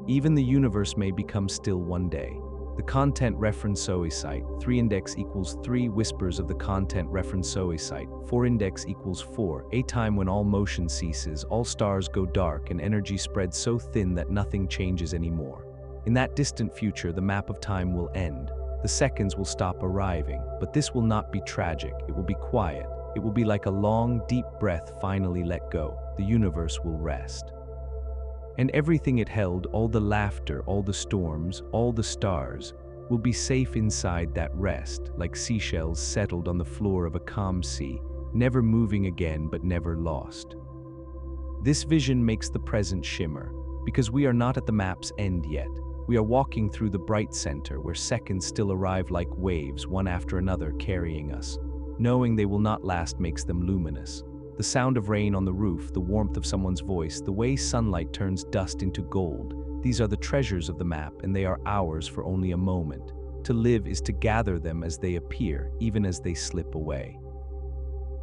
Even the universe may become still one day. The content reference site, 3 index equals 3 whispers of the content reference site, 4 index equals 4, a time when all motion ceases, all stars go dark and energy spreads so thin that nothing changes anymore. In that distant future, the map of time will end. The seconds will stop arriving, but this will not be tragic, it will be quiet. It will be like a long, deep breath finally let go. The universe will rest. And everything it held, all the laughter, all the storms, all the stars, will be safe inside that rest, like seashells settled on the floor of a calm sea, never moving again but never lost. This vision makes the present shimmer, because we are not at the map's end yet. We are walking through the bright center where seconds still arrive like waves, one after another carrying us. Knowing they will not last makes them luminous. The sound of rain on the roof, the warmth of someone's voice, the way sunlight turns dust into gold. These are the treasures of the map, and they are ours for only a moment. To live is to gather them as they appear, even as they slip away.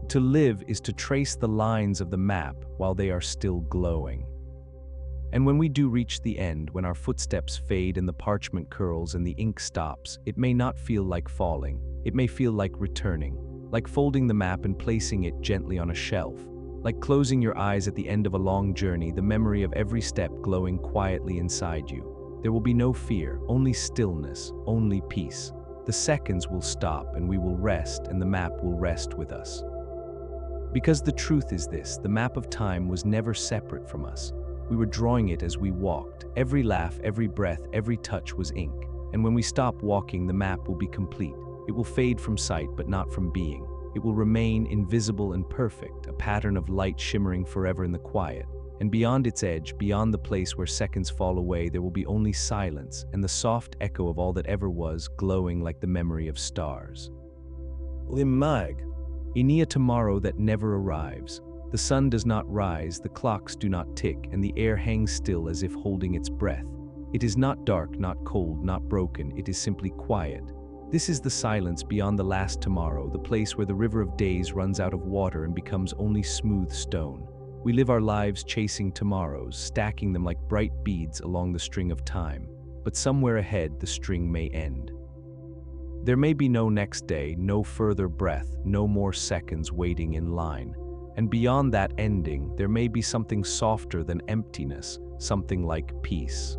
To live is to trace the lines of the map while they are still glowing. And when we do reach the end, when our footsteps fade and the parchment curls and the ink stops, it may not feel like falling. It may feel like returning. Like folding the map and placing it gently on a shelf, like closing your eyes at the end of a long journey, the memory of every step glowing quietly inside you. There will be no fear, only stillness, only peace. The seconds will stop and we will rest, and the map will rest with us. Because the truth is this, the map of time was never separate from us. We were drawing it as we walked. Every laugh, every breath, every touch was ink. And when we stop walking, the map will be complete. It will fade from sight, but not from being. It will remain invisible and perfect, a pattern of light shimmering forever in the quiet. And beyond its edge, beyond the place where seconds fall away, there will be only silence and the soft echo of all that ever was, glowing like the memory of stars. Limag. In a tomorrow that never arrives. The sun does not rise, the clocks do not tick, and the air hangs still as if holding its breath. It is not dark, not cold, not broken, it is simply quiet. This is the silence beyond the last tomorrow, the place where the river of days runs out of water and becomes only smooth stone. We live our lives chasing tomorrows, stacking them like bright beads along the string of time. But somewhere ahead, the string may end. There may be no next day, no further breath, no more seconds waiting in line. And beyond that ending, there may be something softer than emptiness, something like peace.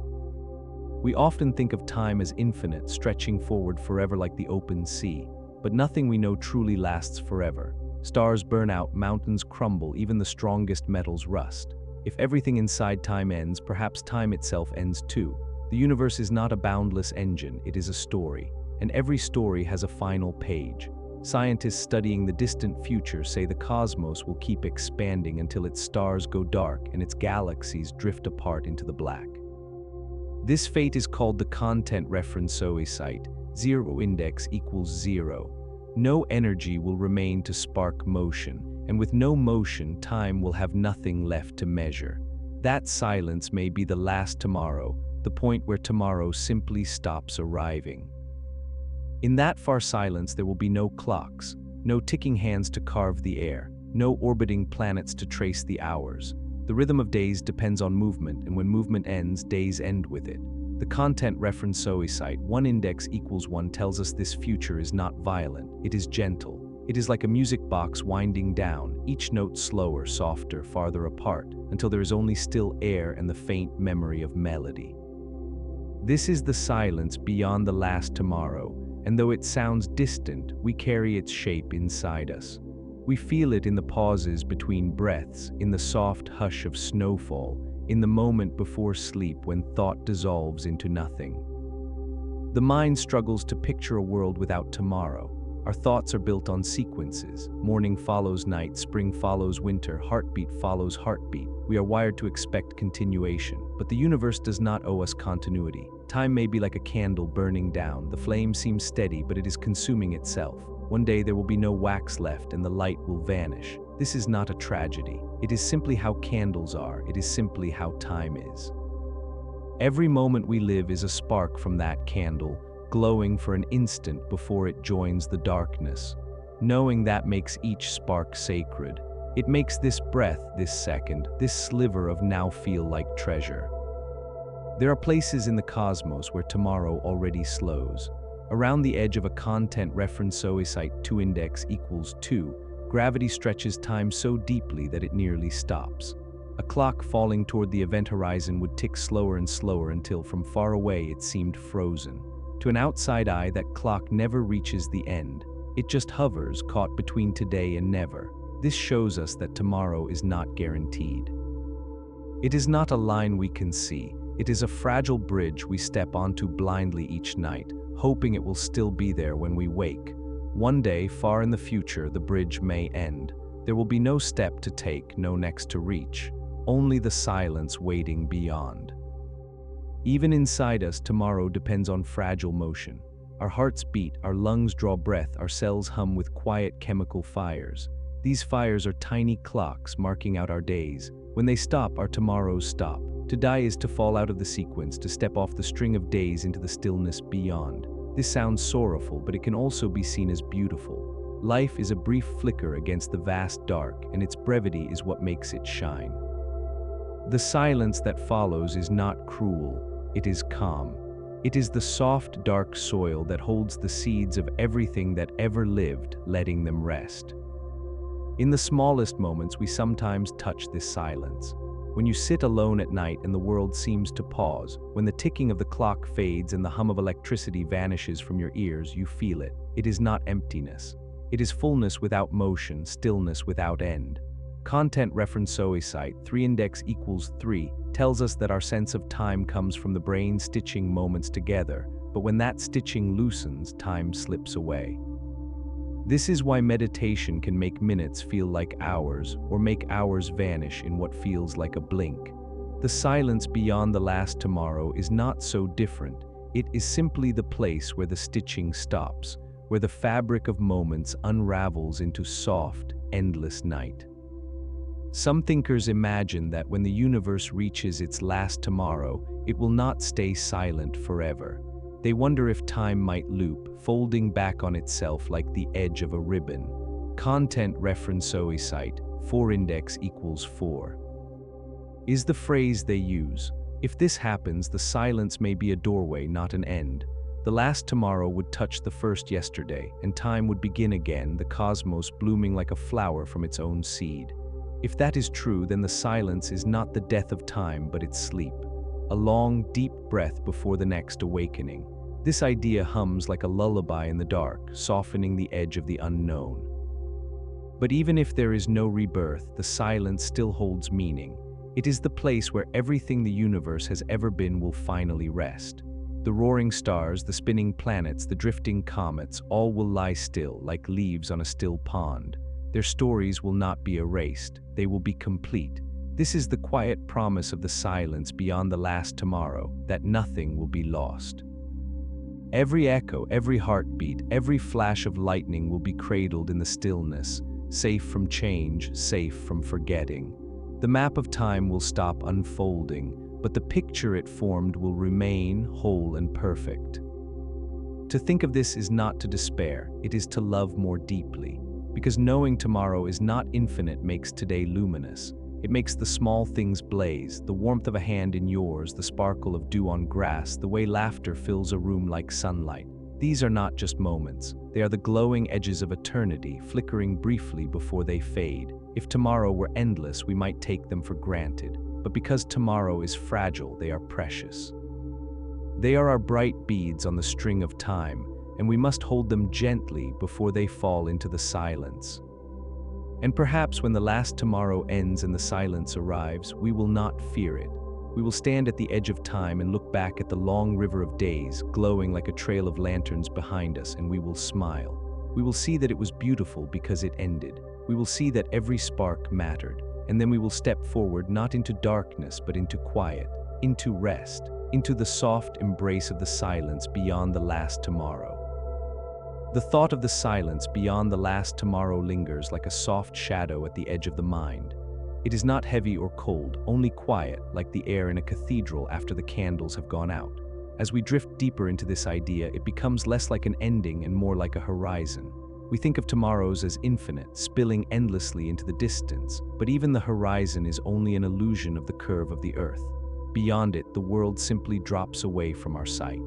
We often think of time as infinite, stretching forward forever like the open sea. But nothing we know truly lasts forever. Stars burn out, mountains crumble, even the strongest metals rust. If everything inside time ends, perhaps time itself ends too. The universe is not a boundless engine, it is a story. And every story has a final page. Scientists studying the distant future say the cosmos will keep expanding until its stars go dark and its galaxies drift apart into the black. This fate is called the content reference site, 0 index equals 0. No energy will remain to spark motion, and with no motion, time will have nothing left to measure. That silence may be the last tomorrow, the point where tomorrow simply stops arriving. In that far silence, there will be no clocks, no ticking hands to carve the air, no orbiting planets to trace the hours. The rhythm of days depends on movement, and when movement ends, days end with it. The content reference site, 1 index equals 1 tells us this future is not violent, it is gentle. It is like a music box winding down, each note slower, softer, farther apart, until there is only still air and the faint memory of melody. This is the silence beyond the last tomorrow, and though it sounds distant, we carry its shape inside us. We feel it in the pauses between breaths, in the soft hush of snowfall, in the moment before sleep when thought dissolves into nothing. The mind struggles to picture a world without tomorrow. Our thoughts are built on sequences. Morning follows night, spring follows winter, heartbeat follows heartbeat. We are wired to expect continuation, but the universe does not owe us continuity. Time may be like a candle burning down. The flame seems steady, but it is consuming itself. One day there will be no wax left and the light will vanish. This is not a tragedy. It is simply how candles are. It is simply how time is. Every moment we live is a spark from that candle, glowing for an instant before it joins the darkness. Knowing that makes each spark sacred. It makes this breath, this second, this sliver of now feel like treasure. There are places in the cosmos where tomorrow already slows. Around the edge of a content reference site 2 index equals 2, gravity stretches time so deeply that it nearly stops. A clock falling toward the event horizon would tick slower and slower until from far away it seemed frozen. To an outside eye, that clock never reaches the end. It just hovers, caught between today and never. This shows us that tomorrow is not guaranteed. It is not a line we can see. It is a fragile bridge we step onto blindly each night, hoping it will still be there when we wake. One day, far in the future, the bridge may end. There will be no step to take, no next to reach, only the silence waiting beyond. Even inside us, tomorrow depends on fragile motion. Our hearts beat, our lungs draw breath, our cells hum with quiet chemical fires. These fires are tiny clocks marking out our days. When they stop, our tomorrows stop. To die is to fall out of the sequence, to step off the string of days into the stillness beyond. This sounds sorrowful, but it can also be seen as beautiful. Life is a brief flicker against the vast dark, and its brevity is what makes it shine. The silence that follows is not cruel. It is calm. It is the soft, dark soil that holds the seeds of everything that ever lived, letting them rest. In the smallest moments, we sometimes touch this silence. When you sit alone at night and the world seems to pause, when the ticking of the clock fades and the hum of electricity vanishes from your ears, you feel it. It is not emptiness. It is fullness without motion, stillness without end. Content reference site 3 index equals 3 tells us that our sense of time comes from the brain stitching moments together, but when that stitching loosens, time slips away. This is why meditation can make minutes feel like hours, or make hours vanish in what feels like a blink. The silence beyond the last tomorrow is not so different. It is simply the place where the stitching stops, where the fabric of moments unravels into soft, endless night. Some thinkers imagine that when the universe reaches its last tomorrow, it will not stay silent forever. They wonder if time might loop, folding back on itself like the edge of a ribbon. Content reference site 4 index equals 4 is the phrase they use. If this happens, the silence may be a doorway, not an end. The last tomorrow would touch the first yesterday, and time would begin again, the cosmos blooming like a flower from its own seed. If that is true, then the silence is not the death of time, but its sleep. A long, deep breath before the next awakening. This idea hums like a lullaby in the dark, softening the edge of the unknown. But even if there is no rebirth, the silence still holds meaning. It is the place where everything the universe has ever been will finally rest. The roaring stars, the spinning planets, the drifting comets, all will lie still, like leaves on a still pond. Their stories will not be erased. They will be complete. This is the quiet promise of the silence beyond the last tomorrow, that nothing will be lost. Every echo, every heartbeat, every flash of lightning will be cradled in the stillness, safe from change, safe from forgetting. The map of time will stop unfolding, but the picture it formed will remain whole and perfect. To think of this is not to despair, it is to love more deeply. Because knowing tomorrow is not infinite makes today luminous. It makes the small things blaze, the warmth of a hand in yours, the sparkle of dew on grass, the way laughter fills a room like sunlight. These are not just moments. They are the glowing edges of eternity, flickering briefly before they fade. If tomorrow were endless, we might take them for granted. But because tomorrow is fragile, they are precious. They are our bright beads on the string of time, and we must hold them gently before they fall into the silence. And perhaps when the last tomorrow ends and the silence arrives, we will not fear it. We will stand at the edge of time and look back at the long river of days, glowing like a trail of lanterns behind us, and we will smile. We will see that it was beautiful because it ended. We will see that every spark mattered. And then we will step forward not into darkness but into quiet, into rest, into the soft embrace of the silence beyond the last tomorrow. The thought of the silence beyond the last tomorrow lingers like a soft shadow at the edge of the mind. It is not heavy or cold, only quiet, like the air in a cathedral after the candles have gone out. As we drift deeper into this idea, it becomes less like an ending and more like a horizon. We think of tomorrows as infinite, spilling endlessly into the distance, but even the horizon is only an illusion of the curve of the earth. Beyond it, the world simply drops away from our sight.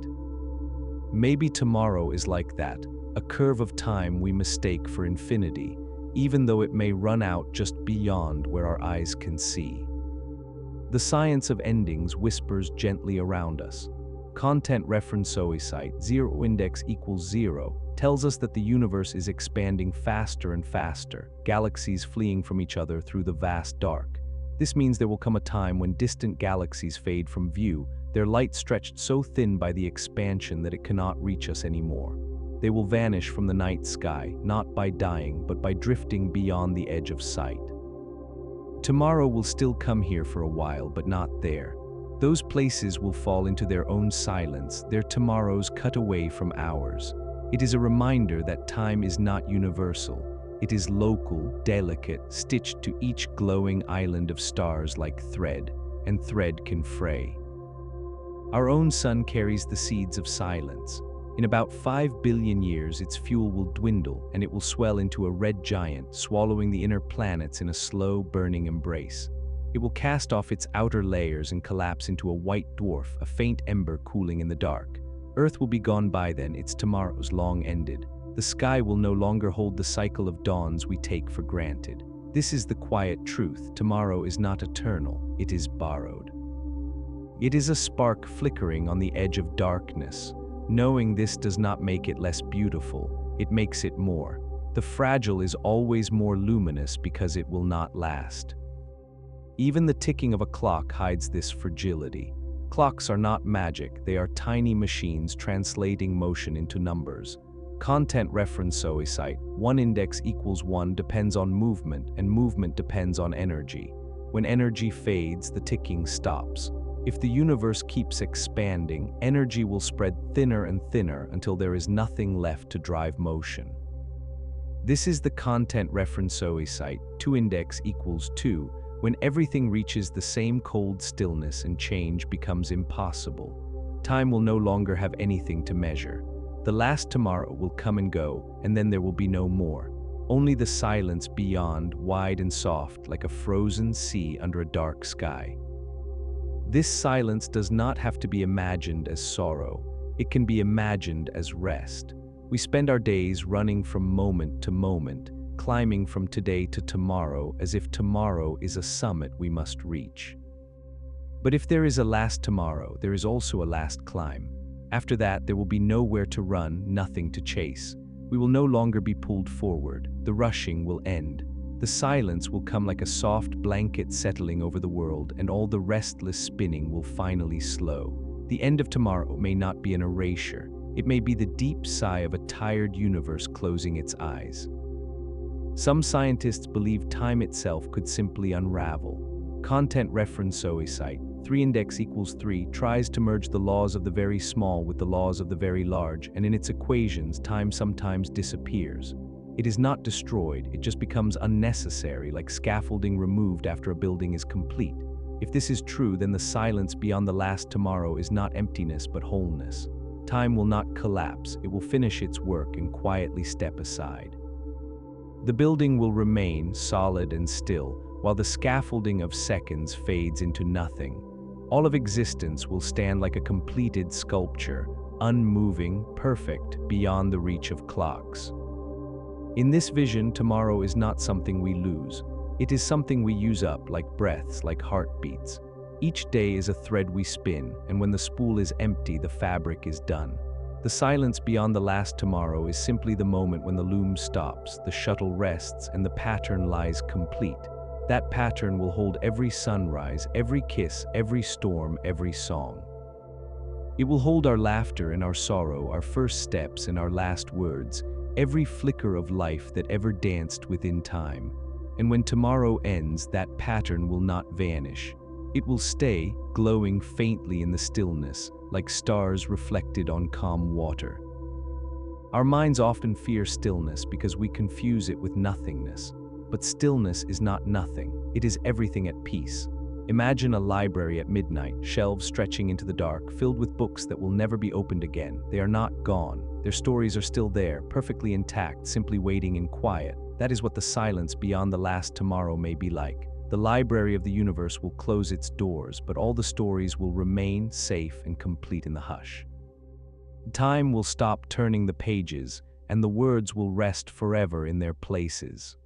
Maybe tomorrow is like that, a curve of time we mistake for infinity, even though it may run out just beyond where our eyes can see. The science of endings whispers gently around us. Content reference site 0 index equals 0 tells us that the universe is expanding faster and faster, galaxies fleeing from each other through the vast dark. This means there will come a time when distant galaxies fade from view, their light stretched so thin by the expansion that it cannot reach us anymore. They will vanish from the night sky, not by dying, but by drifting beyond the edge of sight. Tomorrow will still come here for a while, but not there. Those places will fall into their own silence, their tomorrows cut away from ours. It is a reminder that time is not universal. It is local, delicate, stitched to each glowing island of stars like thread, and thread can fray. Our own sun carries the seeds of silence. In about 5 billion years, its fuel will dwindle, and it will swell into a red giant, swallowing the inner planets in a slow, burning embrace. It will cast off its outer layers and collapse into a white dwarf, a faint ember cooling in the dark. Earth will be gone by then, its tomorrows long ended. The sky will no longer hold the cycle of dawns we take for granted. This is the quiet truth. Tomorrow is not eternal, it is borrowed. It is a spark flickering on the edge of darkness. Knowing this does not make it less beautiful, it makes it more. The fragile is always more luminous because it will not last. Even the ticking of a clock hides this fragility. Clocks are not magic, they are tiny machines translating motion into numbers. Content reference site 1 index equals 1 depends on movement, and movement depends on energy. When energy fades, the ticking stops. If the universe keeps expanding, energy will spread thinner and thinner until there is nothing left to drive motion. This is the content reference site 2 index equals 2, when everything reaches the same cold stillness and change becomes impossible. Time will no longer have anything to measure. The last tomorrow will come and go, and then there will be no more. Only the silence beyond, wide and soft, like a frozen sea under a dark sky. This silence does not have to be imagined as sorrow. It can be imagined as rest. We spend our days running from moment to moment, climbing from today to tomorrow as if tomorrow is a summit we must reach. But if there is a last tomorrow, there is also a last climb. After that, there will be nowhere to run, nothing to chase. We will no longer be pulled forward. The rushing will end. The silence will come like a soft blanket settling over the world, and all the restless spinning will finally slow. The end of tomorrow may not be an erasure. It may be the deep sigh of a tired universe closing its eyes. Some scientists believe time itself could simply unravel. Content reference site 3 index equals 3 tries to merge the laws of the very small with the laws of the very large, and in its equations, time sometimes disappears. It is not destroyed, it just becomes unnecessary, like scaffolding removed after a building is complete. If this is true, then the silence beyond the last tomorrow is not emptiness but wholeness. Time will not collapse, it will finish its work and quietly step aside. The building will remain solid and still, while the scaffolding of seconds fades into nothing. All of existence will stand like a completed sculpture, unmoving, perfect, beyond the reach of clocks. In this vision, tomorrow is not something we lose. It is something we use up, like breaths, like heartbeats. Each day is a thread we spin, and when the spool is empty, the fabric is done. The silence beyond the last tomorrow is simply the moment when the loom stops, the shuttle rests, and the pattern lies complete. That pattern will hold every sunrise, every kiss, every storm, every song. It will hold our laughter and our sorrow, our first steps and our last words, every flicker of life that ever danced within time. And when tomorrow ends, that pattern will not vanish. It will stay, glowing faintly in the stillness, like stars reflected on calm water. Our minds often fear stillness because we confuse it with nothingness. But stillness is not nothing, it is everything at peace. Imagine a library at midnight, shelves stretching into the dark, filled with books that will never be opened again. They are not gone. Their stories are still there, perfectly intact, simply waiting in quiet. That is what the silence beyond the last tomorrow may be like. The library of the universe will close its doors, but all the stories will remain safe and complete in the hush. Time will stop turning the pages, and the words will rest forever in their places.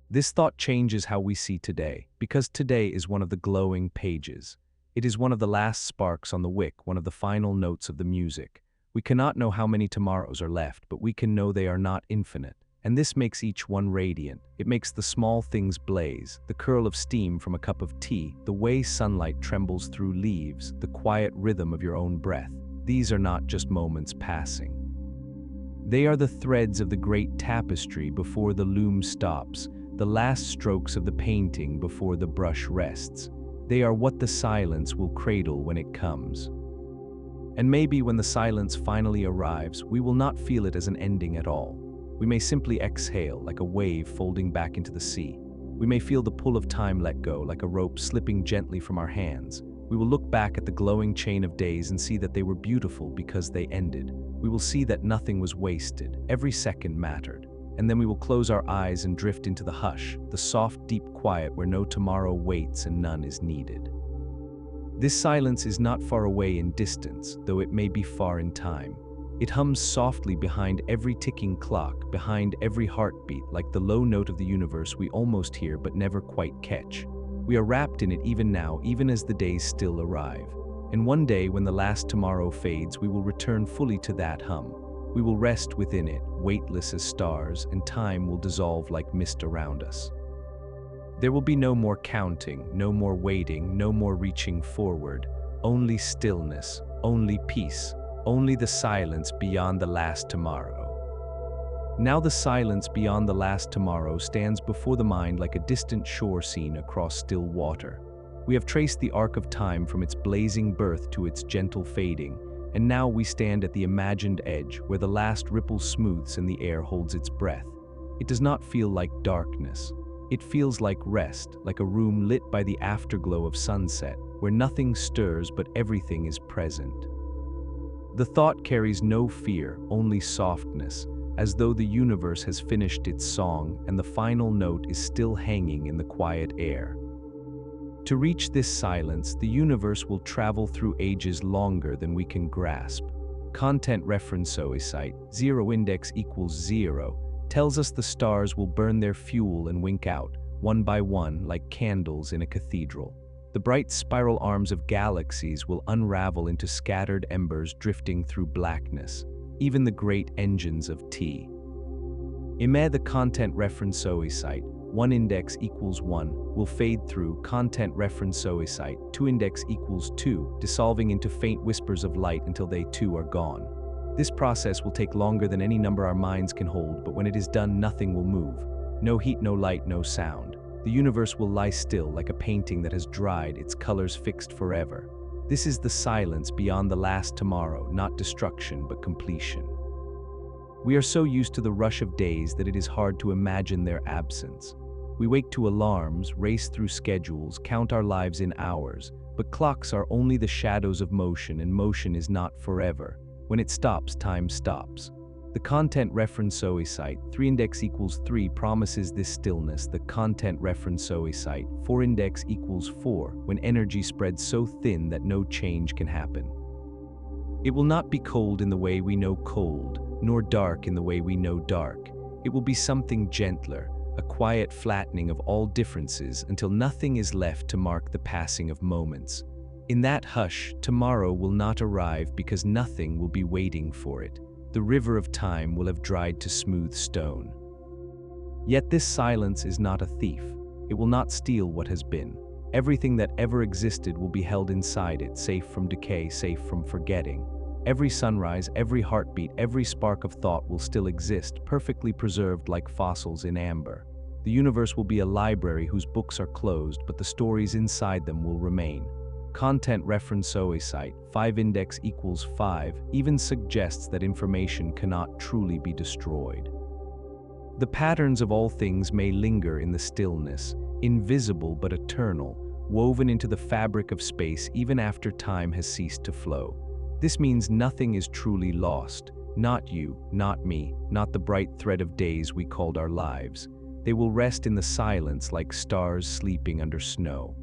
This thought changes how we see today, because today is one of the glowing pages. It is one of the last sparks on the wick, one of the final notes of the music. We cannot know how many tomorrows are left, but we can know they are not infinite. And this makes each one radiant. It makes the small things blaze, the curl of steam from a cup of tea, the way sunlight trembles through leaves, the quiet rhythm of your own breath. These are not just moments passing. They are the threads of the great tapestry before the loom stops, the last strokes of the painting before the brush rests. They are what the silence will cradle when it comes. And maybe when the silence finally arrives, we will not feel it as an ending at all. We may simply exhale like a wave folding back into the sea. We may feel the pull of time let go, like a rope slipping gently from our hands. We will look back at the glowing chain of days and see that they were beautiful because they ended. We will see that nothing was wasted, every second mattered. And then we will close our eyes and drift into the hush, the soft, deep quiet where no tomorrow waits and none is needed. This silence is not far away in distance, though it may be far in time. It hums softly behind every ticking clock, behind every heartbeat, like the low note of the universe we almost hear but never quite catch. We are wrapped in it even now, even as the days still arrive. And one day, when the last tomorrow fades, we will return fully to that hum. We will rest within it, weightless as stars, and time will dissolve like mist around us. There will be no more counting, no more waiting, no more reaching forward. Only stillness, only peace, only the silence beyond the last tomorrow. Now the silence beyond the last tomorrow stands before the mind like a distant shore scene across still water. We have traced the arc of time from its blazing birth to its gentle fading, and now we stand at the imagined edge where the last ripple smooths and the air holds its breath. It does not feel like darkness. It feels like rest, like a room lit by the afterglow of sunset, where nothing stirs but everything is present. The thought carries no fear, only softness, as though the universe has finished its song and the final note is still hanging in the quiet air. To reach this silence, the universe will travel through ages longer than we can grasp. Content reference site, 0 index equals 0, tells us the stars will burn their fuel and wink out, one by one, like candles in a cathedral. The bright spiral arms of galaxies will unravel into scattered embers drifting through blackness, even the great engines of T. The content reference site, 1 index equals 1, will fade through content reference site, 2 index equals 2, dissolving into faint whispers of light until they too are gone. This process will take longer than any number our minds can hold, but when it is done, nothing will move. No heat, no light, no sound. The universe will lie still like a painting that has dried, its colors fixed forever. This is the silence beyond the last tomorrow, not destruction, but completion. We are so used to the rush of days that it is hard to imagine their absence. We wake to alarms, race through schedules, count our lives in hours, but clocks are only the shadows of motion, and motion is not forever. When it stops, time stops. The content reference site, 3 index equals 3, promises this stillness. The content reference site, 4 index equals 4, when energy spreads so thin that no change can happen. It will not be cold in the way we know cold, nor dark in the way we know dark. It will be something gentler, a quiet flattening of all differences until nothing is left to mark the passing of moments. In that hush, tomorrow will not arrive because nothing will be waiting for it. The river of time will have dried to smooth stone. Yet this silence is not a thief. It will not steal what has been. Everything that ever existed will be held inside it, safe from decay, safe from forgetting. Every sunrise, every heartbeat, every spark of thought will still exist, perfectly preserved like fossils in amber. The universe will be a library whose books are closed, but the stories inside them will remain. Content reference site 5 index equals 5 even suggests that information cannot truly be destroyed. The patterns of all things may linger in the stillness, invisible but eternal, woven into the fabric of space even after time has ceased to flow. This means nothing is truly lost. Not you, not me, not the bright thread of days we called our lives. They will rest in the silence like stars sleeping under snow.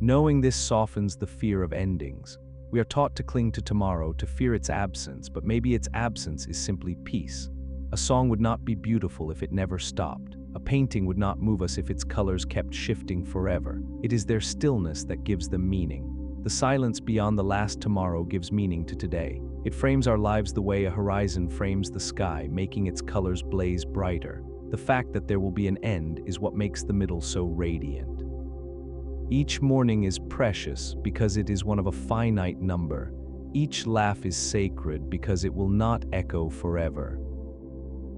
Knowing this softens the fear of endings. We are taught to cling to tomorrow, to fear its absence, but maybe its absence is simply peace. A song would not be beautiful if it never stopped. A painting would not move us if its colors kept shifting forever. It is their stillness that gives them meaning. The silence beyond the last tomorrow gives meaning to today. It frames our lives the way a horizon frames the sky, making its colors blaze brighter. The fact that there will be an end is what makes the middle so radiant. Each morning is precious because it is one of a finite number. Each laugh is sacred because it will not echo forever.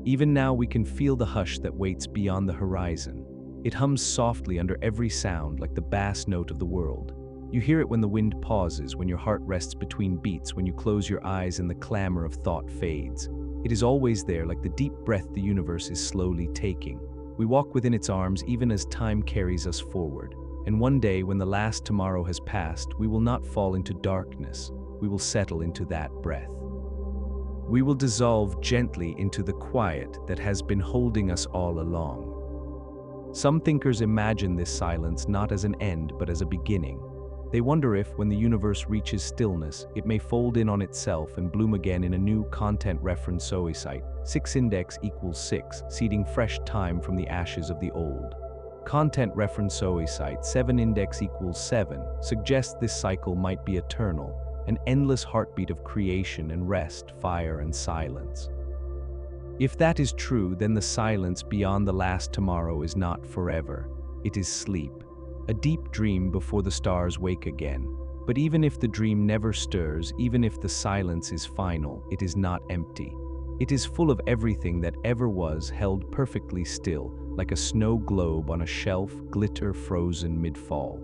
Even now we can feel the hush that waits beyond the horizon. It hums softly under every sound like the bass note of the world. You hear it when the wind pauses, when your heart rests between beats, when you close your eyes and the clamor of thought fades. It is always there, like the deep breath the universe is slowly taking. We walk within its arms even as time carries us forward. And one day, when the last tomorrow has passed, we will not fall into darkness. We will settle into that breath. We will dissolve gently into the quiet that has been holding us all along. Some thinkers imagine this silence not as an end, but as a beginning. They wonder if, when the universe reaches stillness, it may fold in on itself and bloom again in a new content reference site 6 index equals 6, seeding fresh time from the ashes of the old. Content reference site 7 index equals 7 suggests this cycle might be eternal, an endless heartbeat of creation and rest, fire and silence. If that is true, then the silence beyond the last tomorrow is not forever. It is sleep, a deep dream before the stars wake again. But even if the dream never stirs, even if the silence is final, it is not empty. It is full of everything that ever was, held perfectly still, like a snow globe on a shelf, glitter frozen mid-fall.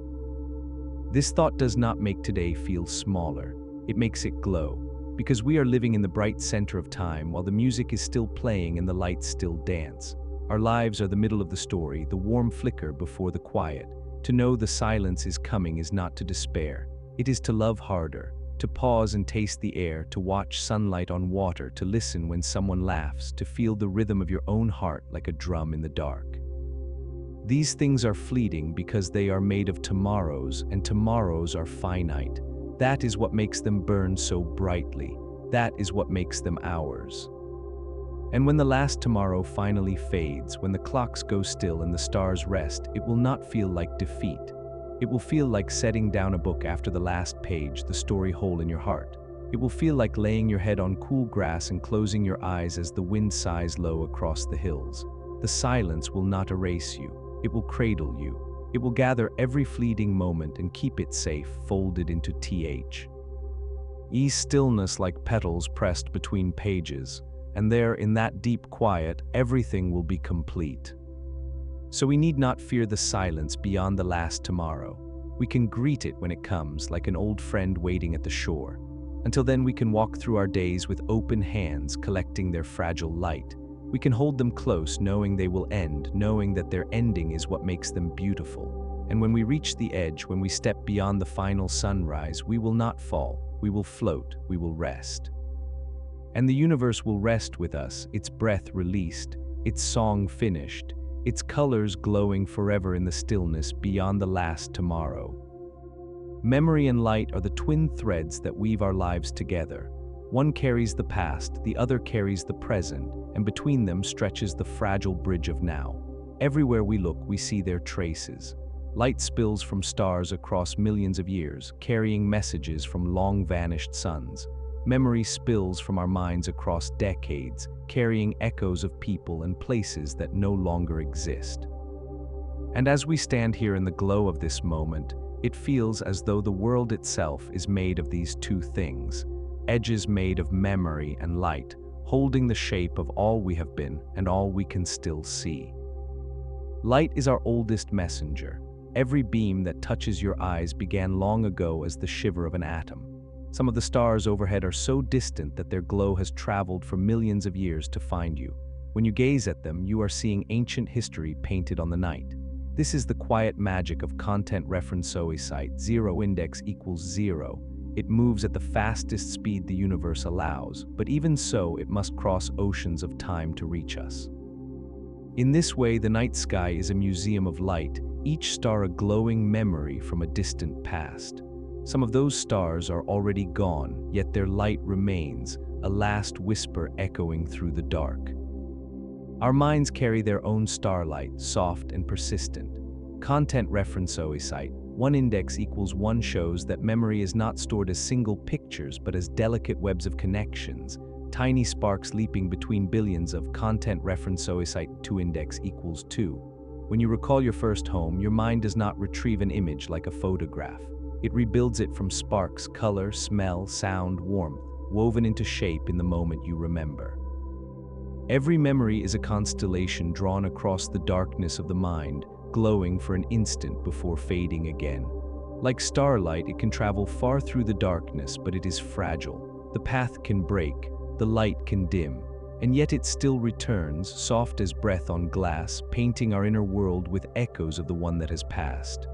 This thought does not make today feel smaller. It makes it glow, because we are living in the bright center of time while the music is still playing and the lights still dance. Our lives are the middle of the story, the warm flicker before the quiet. To know the silence is coming is not to despair. It is to love harder, to pause and taste the air, to watch sunlight on water, to listen when someone laughs, to feel the rhythm of your own heart like a drum in the dark. These things are fleeting because they are made of tomorrows, and tomorrows are finite. That is what makes them burn so brightly. That is what makes them ours. And when the last tomorrow finally fades, when the clocks go still and the stars rest, it will not feel like defeat. It will feel like setting down a book after the last page, the story whole in your heart. It will feel like laying your head on cool grass and closing your eyes as the wind sighs low across the hills. The silence will not erase you. It will cradle you. It will gather every fleeting moment and keep it safe, folded into stillness like petals pressed between pages. And there, in that deep quiet, everything will be complete. So we need not fear the silence beyond the last tomorrow. We can greet it when it comes, like an old friend waiting at the shore. Until then, we can walk through our days with open hands, collecting their fragile light. We can hold them close, knowing they will end, knowing that their ending is what makes them beautiful. And when we reach the edge, when we step beyond the final sunrise, we will not fall. We will float. We will rest. And the universe will rest with us, its breath released, its song finished, its colors glowing forever in the stillness beyond the last tomorrow. Memory and light are the twin threads that weave our lives together. One carries the past, the other carries the present, and between them stretches the fragile bridge of now. Everywhere we look, we see their traces. Light spills from stars across millions of years, carrying messages from long-vanished suns. Memory spills from our minds across decades, carrying echoes of people and places that no longer exist. And as we stand here in the glow of this moment, it feels as though the world itself is made of these two things, edges made of memory and light, holding the shape of all we have been and all we can still see. Light is our oldest messenger. Every beam that touches your eyes began long ago as the shiver of an atom. Some of the stars overhead are so distant that their glow has traveled for millions of years to find you. When you gaze at them, you are seeing ancient history painted on the night. This is the quiet magic of content reference sight, 0 index equals 0. It moves at the fastest speed the universe allows, but even so, it must cross oceans of time to reach us. In this way, the night sky is a museum of light, each star a glowing memory from a distant past. Some of those stars are already gone, yet their light remains, a last whisper echoing through the dark. Our minds carry their own starlight, soft and persistent. Content reference sight, 1 index equals 1 shows that memory is not stored as single pictures but as delicate webs of connections, tiny sparks leaping between billions of content reference sight 2 index equals 2. When you recall your first home, your mind does not retrieve an image like a photograph. It rebuilds it from sparks, color, smell, sound, warmth, woven into shape in the moment you remember. Every memory is a constellation drawn across the darkness of the mind, glowing for an instant before fading again. Like starlight, it can travel far through the darkness, but it is fragile. The path can break, the light can dim, and yet it still returns, soft as breath on glass, painting our inner world with echoes of the one that has passed.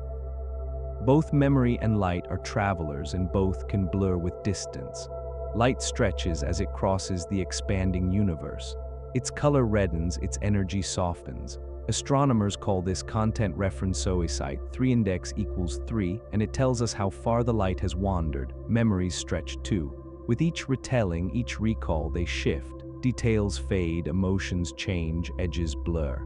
Both memory and light are travelers, and both can blur with distance. Light stretches as it crosses the expanding universe. Its color reddens, its energy softens. Astronomers call this content reference sight, 3 index equals 3, and it tells us how far the light has wandered. Memories stretch too. With each retelling, each recall, they shift. Details fade, emotions change, edges blur.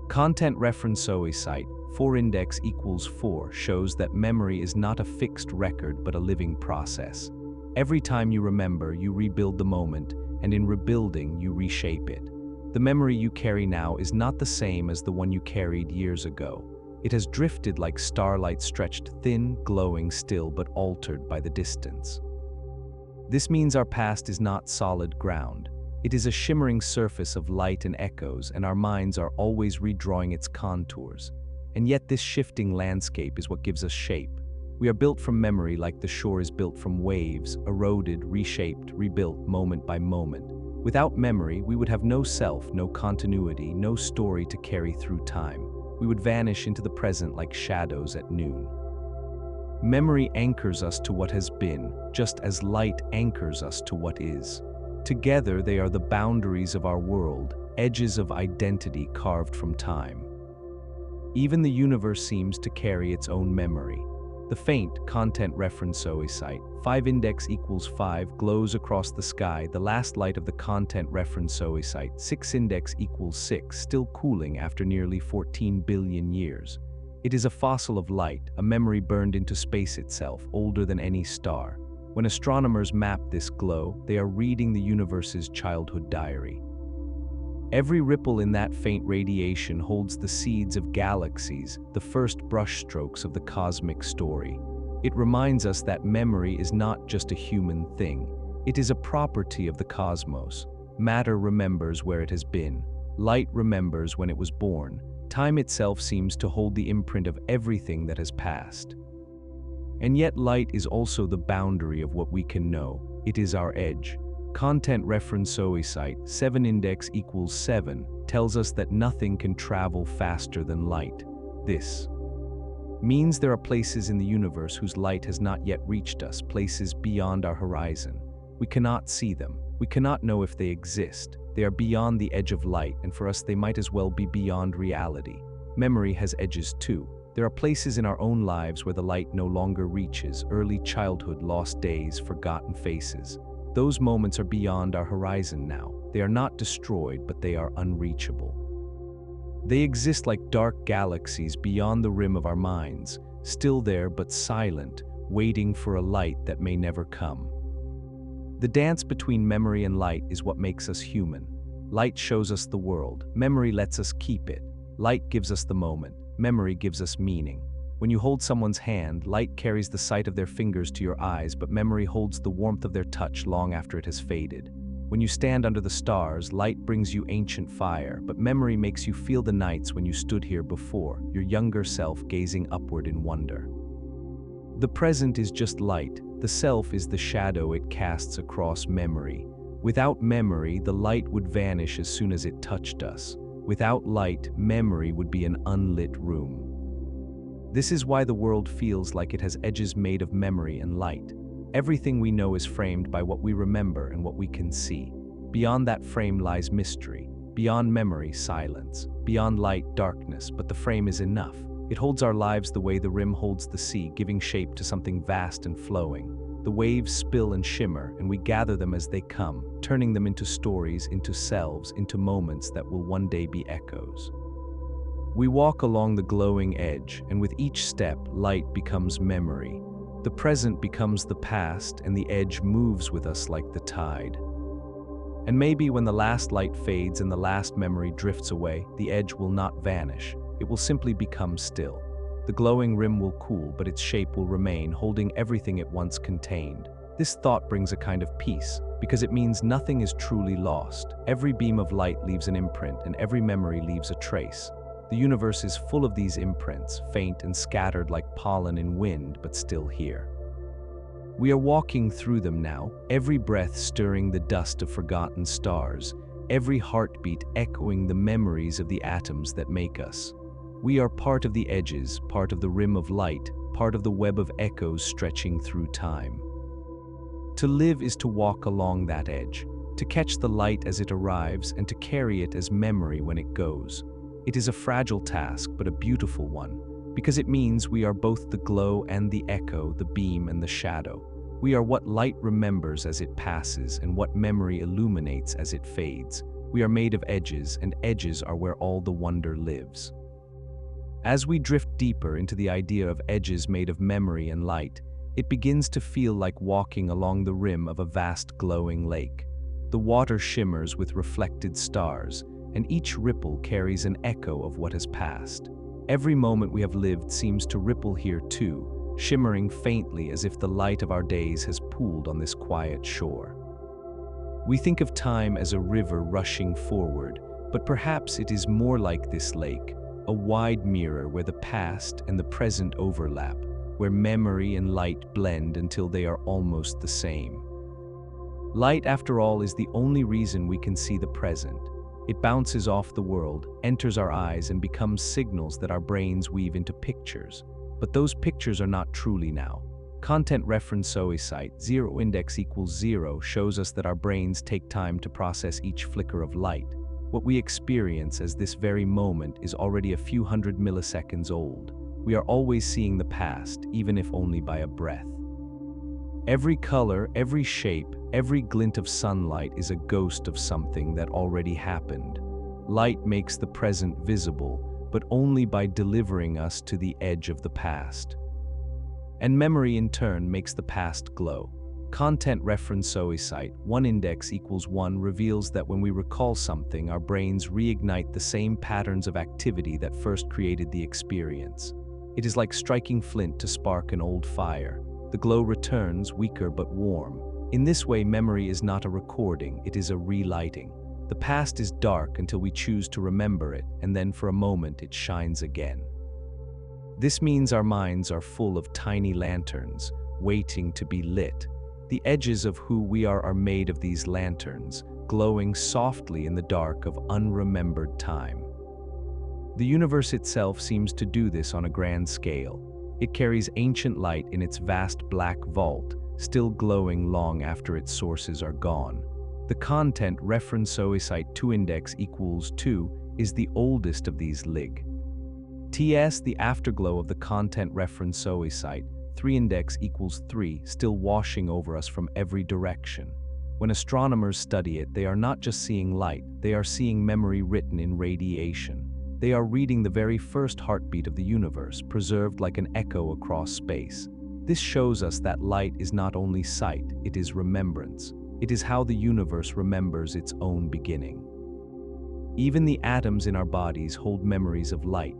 Content reference sight, 4 index equals 4, shows that memory is not a fixed record but a living process. Every time you remember, you rebuild the moment, and in rebuilding, you reshape it. The memory you carry now is not the same as the one you carried years ago. It has drifted like starlight, stretched thin, glowing still, but altered by the distance. This means our past is not solid ground. It is a shimmering surface of light and echoes, and our minds are always redrawing its contours. And yet this shifting landscape is what gives us shape. We are built from memory like the shore is built from waves, eroded, reshaped, rebuilt moment by moment. Without memory, we would have no self, no continuity, no story to carry through time. We would vanish into the present like shadows at noon. Memory anchors us to what has been, just as light anchors us to what is. Together, they are the boundaries of our world, edges of identity carved from time. Even the universe seems to carry its own memory. The faint content reference sight, 5 index equals 5, glows across the sky, the last light of the content reference sight, 6 index equals 6, still cooling after nearly 14 billion years. It is a fossil of light, a memory burned into space itself, older than any star. When astronomers map this glow, they are reading the universe's childhood diary. Every ripple in that faint radiation holds the seeds of galaxies, the first brushstrokes of the cosmic story. It reminds us that memory is not just a human thing. It is a property of the cosmos. Matter remembers where it has been. Light remembers when it was born. Time itself seems to hold the imprint of everything that has passed. And yet light is also the boundary of what we can know. It is our edge. Content reference sight, 7 index equals 7, tells us that nothing can travel faster than light. This means there are places in the universe whose light has not yet reached us, places beyond our horizon. We cannot see them. We cannot know if they exist. They are beyond the edge of light, and for us they might as well be beyond reality. Memory has edges too. There are places in our own lives where the light no longer reaches, early childhood, lost days, forgotten faces. Those moments are beyond our horizon now. They are not destroyed, but they are unreachable. They exist like dark galaxies beyond the rim of our minds, still there but silent, waiting for a light that may never come. The dance between memory and light is what makes us human. Light shows us the world. Memory lets us keep it. Light gives us the moment, memory gives us meaning. When you hold someone's hand, light carries the sight of their fingers to your eyes, but memory holds the warmth of their touch long after it has faded. When you stand under the stars, light brings you ancient fire, but memory makes you feel the nights when you stood here before, your younger self gazing upward in wonder. The present is just light, the self is the shadow it casts across memory. Without memory, the light would vanish as soon as it touched us. Without light, memory would be an unlit room. This is why the world feels like it has edges made of memory and light. Everything we know is framed by what we remember and what we can see. Beyond that frame lies mystery. Beyond memory, silence. Beyond light, darkness, but the frame is enough. It holds our lives the way the rim holds the sea, giving shape to something vast and flowing. The waves spill and shimmer, and we gather them as they come, turning them into stories, into selves, into moments that will one day be echoes. We walk along the glowing edge, and with each step, light becomes memory. The present becomes the past, and the edge moves with us like the tide. And maybe when the last light fades and the last memory drifts away, the edge will not vanish. It will simply become still. The glowing rim will cool, but its shape will remain, holding everything it once contained. This thought brings a kind of peace, because it means nothing is truly lost. Every beam of light leaves an imprint, and every memory leaves a trace. The universe is full of these imprints, faint and scattered like pollen in wind, but still here. We are walking through them now, every breath stirring the dust of forgotten stars, every heartbeat echoing the memories of the atoms that make us. We are part of the edges, part of the rim of light, part of the web of echoes stretching through time. To live is to walk along that edge, to catch the light as it arrives and to carry it as memory when it goes. It is a fragile task, but a beautiful one, because it means we are both the glow and the echo, the beam and the shadow. We are what light remembers as it passes and what memory illuminates as it fades. We are made of edges, and edges are where all the wonder lives. As we drift deeper into the idea of edges made of memory and light, it begins to feel like walking along the rim of a vast glowing lake. The water shimmers with reflected stars, and each ripple carries an echo of what has passed. Every moment we have lived seems to ripple here too, shimmering faintly as if the light of our days has pooled on this quiet shore. We think of time as a river rushing forward, but perhaps it is more like this lake, a wide mirror where the past and the present overlap, where memory and light blend until they are almost the same. Light, after all, is the only reason we can see the present. It bounces off the world, enters our eyes, and becomes signals that our brains weave into pictures. But those pictures are not truly now. Content reference site 0 index equals 0 shows us that our brains take time to process each flicker of light. What we experience as this very moment is already a few hundred milliseconds old. We are always seeing the past, even if only by a breath. Every color, every shape, every glint of sunlight is a ghost of something that already happened. Light makes the present visible, but only by delivering us to the edge of the past. And memory in turn makes the past glow. Content reference site 1 index equals 1 reveals that when we recall something, our brains reignite the same patterns of activity that first created the experience. It is like striking flint to spark an old fire. The glow returns, weaker but warm. In this way, memory is not a recording, it is a relighting. The past is dark until we choose to remember it, and then for a moment it shines again. This means our minds are full of tiny lanterns, waiting to be lit. The edges of who we are made of these lanterns, glowing softly in the dark of unremembered time. The universe itself seems to do this on a grand scale. It carries ancient light in its vast black vault, still glowing long after its sources are gone. The content reference site 2 index equals 2 is the oldest of these lig. TS, the afterglow of the content reference site 3 index equals 3, still washing over us from every direction. When astronomers study it, they are not just seeing light, they are seeing memory written in radiation. They are reading the very first heartbeat of the universe, preserved like an echo across space. This shows us that light is not only sight, it is remembrance. It is how the universe remembers its own beginning. Even the atoms in our bodies hold memories of light.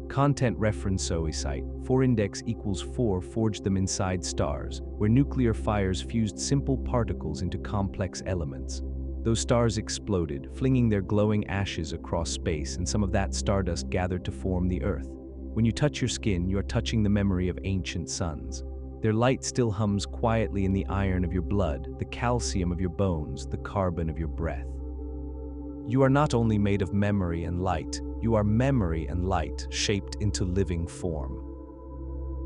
Content reference oocyte, 4 index equals 4 forged them inside stars, where nuclear fires fused simple particles into complex elements. Those stars exploded, flinging their glowing ashes across space, and some of that stardust gathered to form the Earth. When you touch your skin, you are touching the memory of ancient suns. Their light still hums quietly in the iron of your blood, the calcium of your bones, the carbon of your breath. You are not only made of memory and light, you are memory and light shaped into living form.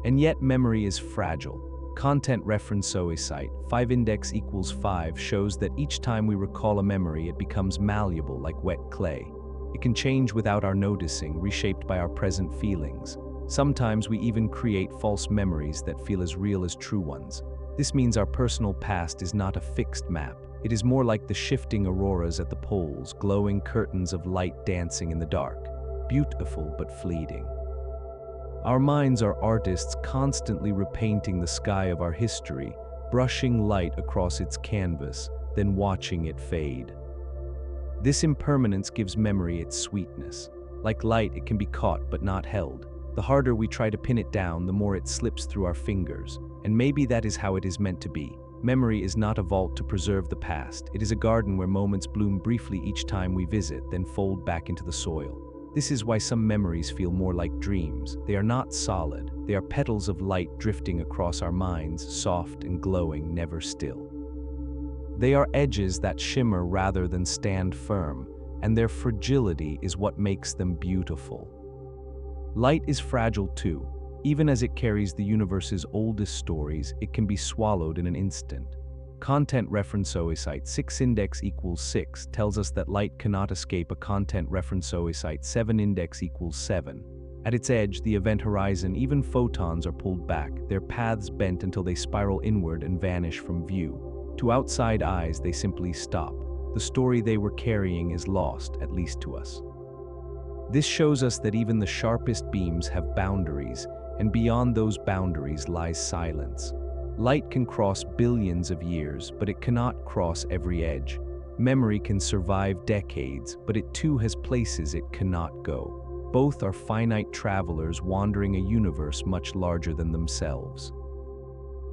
And yet memory is fragile. Content reference oocyte, 5 index equals 5 shows that each time we recall a memory, it becomes malleable like wet clay. It can change without our noticing, reshaped by our present feelings. Sometimes we even create false memories that feel as real as true ones. This means our personal past is not a fixed map. It is more like the shifting auroras at the poles, glowing curtains of light dancing in the dark, beautiful but fleeting. Our minds are artists constantly repainting the sky of our history, brushing light across its canvas, then watching it fade. This impermanence gives memory its sweetness. Like light, it can be caught but not held. The harder we try to pin it down, the more it slips through our fingers. And maybe that is how it is meant to be. Memory is not a vault to preserve the past. It is a garden where moments bloom briefly each time we visit, then fold back into the soil. This is why some memories feel more like dreams. They are not solid. They are petals of light drifting across our minds, soft and glowing, never still. They are edges that shimmer rather than stand firm, and their fragility is what makes them beautiful. Light is fragile too. Even as it carries the universe's oldest stories, it can be swallowed in an instant. Content reference oocyte, 6 index equals 6 tells us that light cannot escape a content reference oocyte, 7 index equals 7. At its edge, the event horizon, even photons are pulled back, their paths bent until they spiral inward and vanish from view. To outside eyes, they simply stop. The story they were carrying is lost, at least to us. This shows us that even the sharpest beams have boundaries, and beyond those boundaries lies silence. Light can cross billions of years, but it cannot cross every edge. Memory can survive decades, but it too has places it cannot go. Both are finite travelers wandering a universe much larger than themselves.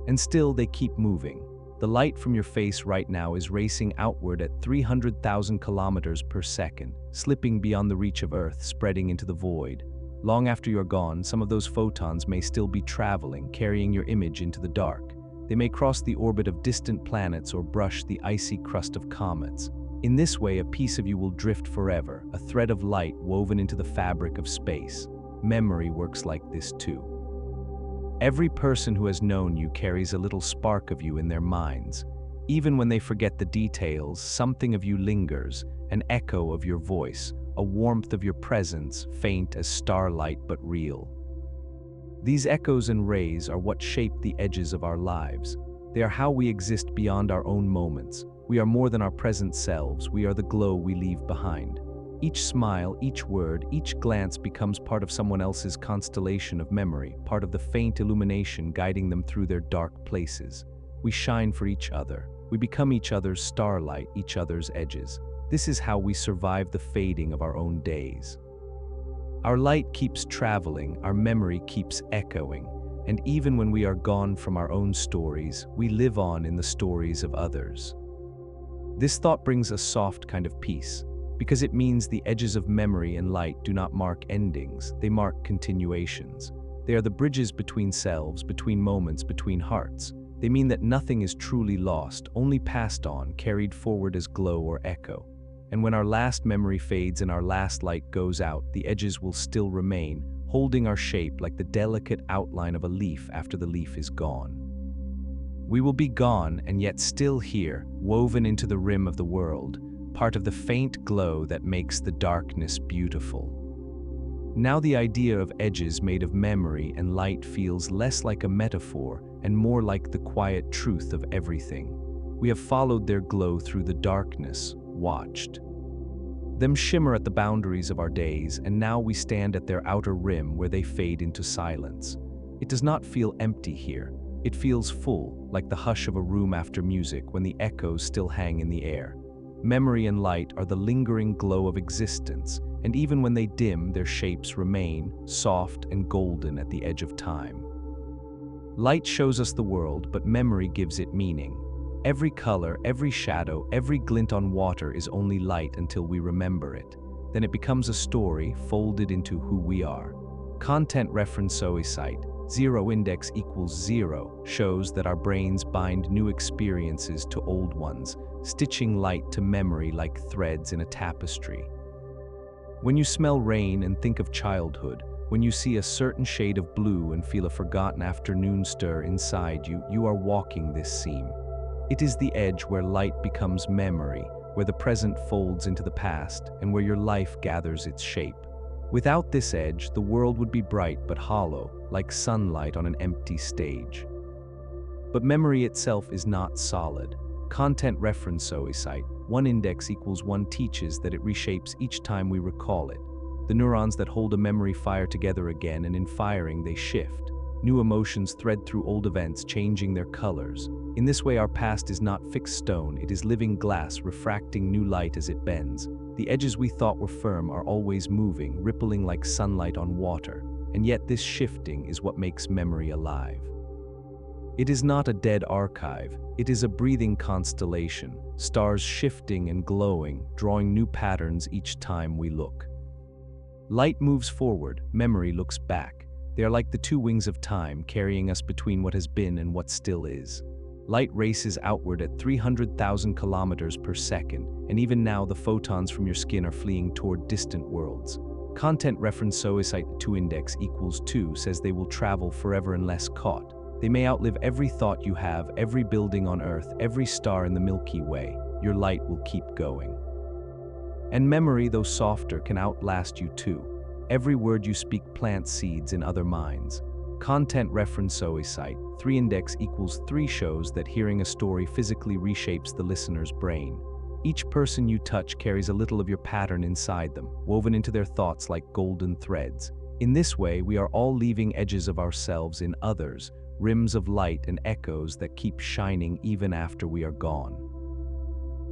And still they keep moving. The light from your face right now is racing outward at 300,000 kilometers per second, slipping beyond the reach of Earth, spreading into the void. Long after you're gone, some of those photons may still be traveling, carrying your image into the dark. They may cross the orbit of distant planets or brush the icy crust of comets. In this way, a piece of you will drift forever, a thread of light woven into the fabric of space. Memory works like this too. Every person who has known you carries a little spark of you in their minds. Even when they forget the details, something of you lingers, an echo of your voice, a warmth of your presence, faint as starlight but real. These echoes and rays are what shape the edges of our lives. They are how we exist beyond our own moments. We are more than our present selves. We are the glow we leave behind. Each smile, each word, each glance becomes part of someone else's constellation of memory, part of the faint illumination guiding them through their dark places. We shine for each other. We become each other's starlight, each other's edges. This is how we survive the fading of our own days. Our light keeps traveling, our memory keeps echoing, and even when we are gone from our own stories, we live on in the stories of others. This thought brings a soft kind of peace, because it means the edges of memory and light do not mark endings, they mark continuations. They are the bridges between selves, between moments, between hearts. They mean that nothing is truly lost, only passed on, carried forward as glow or echo. And when our last memory fades and our last light goes out, the edges will still remain, holding our shape like the delicate outline of a leaf after the leaf is gone. We will be gone and yet still here, woven into the rim of the world, part of the faint glow that makes the darkness beautiful. Now the idea of edges made of memory and light feels less like a metaphor and more like the quiet truth of everything. We have followed their glow through the darkness, watched them shimmer at the boundaries of our days, and now we stand at their outer rim where they fade into silence. It does not feel empty here. It feels full, like the hush of a room after music when the echoes still hang in the air. Memory and light are the lingering glow of existence, and even when they dim, their shapes remain, soft and golden at the edge of time. Light shows us the world, but memory gives it meaning. Every color, every shadow, every glint on water is only light until we remember it. Then it becomes a story folded into who we are. Content reference site, 0 index equals 0, shows that our brains bind new experiences to old ones, stitching light to memory like threads in a tapestry. When you smell rain and think of childhood, when you see a certain shade of blue and feel a forgotten afternoon stir inside you, you are walking this seam. It is the edge where light becomes memory, where the present folds into the past, and where your life gathers its shape. Without this edge, the world would be bright but hollow, like sunlight on an empty stage. But memory itself is not solid. Content reference site, 1 index equals 1 teaches that it reshapes each time we recall it. The neurons that hold a memory fire together again, and in firing they shift. New emotions thread through old events, changing their colors. In this way, our past is not fixed stone, it is living glass refracting new light as it bends. The edges we thought were firm are always moving, rippling like sunlight on water. And yet this shifting is what makes memory alive. It is not a dead archive, it is a breathing constellation, stars shifting and glowing, drawing new patterns each time we look. Light moves forward, memory looks back. They are like the two wings of time, carrying us between what has been and what still is. Light races outward at 300,000 kilometers per second, and even now the photons from your skin are fleeing toward distant worlds. Content reference site 2 index equals 2 says they will travel forever unless caught. They may outlive every thought you have, every building on Earth, every star in the Milky Way. Your light will keep going. And memory, though softer, can outlast you too. Every word you speak plants seeds in other minds. Content reference site 3 index equals 3 shows that hearing a story physically reshapes the listener's brain. Each person you touch carries a little of your pattern inside them, woven into their thoughts like golden threads. In this way, we are all leaving edges of ourselves in others, rims of light and echoes that keep shining even after we are gone.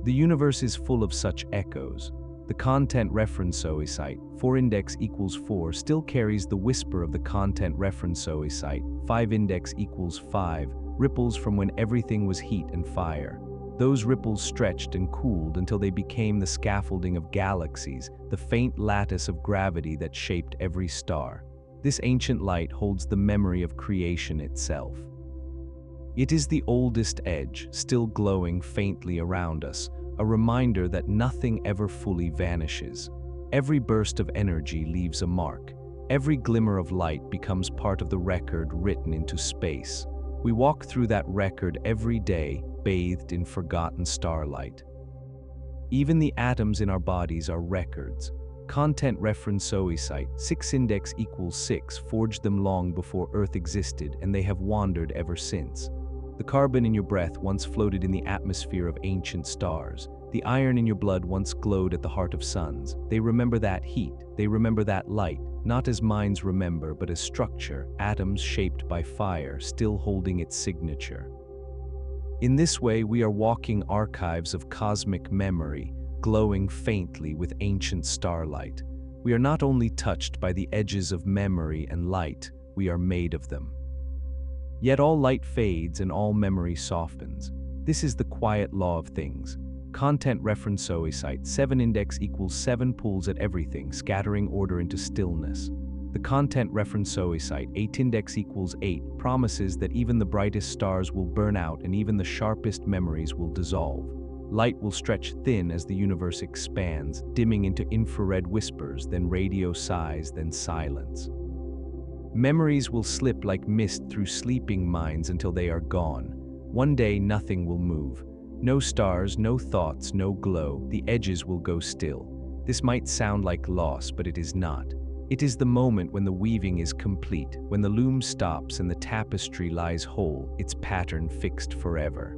The universe is full of such echoes. The content reference site 4 index equals 4 still carries the whisper of the content reference site 5 index equals 5, ripples from when everything was heat and fire. Those ripples stretched and cooled until they became the scaffolding of galaxies, the faint lattice of gravity that shaped every star. This ancient light holds the memory of creation itself. It is the oldest edge, still glowing faintly around us, a reminder that nothing ever fully vanishes. Every burst of energy leaves a mark. Every glimmer of light becomes part of the record written into space. We walk through that record every day, bathed in forgotten starlight. Even the atoms in our bodies are records. Content reference site 6 index equals 6 forged them long before Earth existed, and they have wandered ever since. The carbon in your breath once floated in the atmosphere of ancient stars. The iron in your blood once glowed at the heart of suns. They remember that heat, they remember that light, not as minds remember, but as structure, atoms shaped by fire, still holding its signature. In this way, we are walking archives of cosmic memory, glowing faintly with ancient starlight. We are not only touched by the edges of memory and light, we are made of them. Yet all light fades and all memory softens. This is the quiet law of things. Content reference site 7 index equals 7 pulls at everything, scattering order into stillness. The content reference site 8 index equals 8 promises that even the brightest stars will burn out and even the sharpest memories will dissolve. Light will stretch thin as the universe expands, dimming into infrared whispers, then radio sighs, then silence. Memories will slip like mist through sleeping minds until they are gone. One day nothing will move. No stars, no thoughts, no glow. The edges will go still. This might sound like loss, but it is not. It is the moment when the weaving is complete, when the loom stops and the tapestry lies whole, its pattern fixed forever.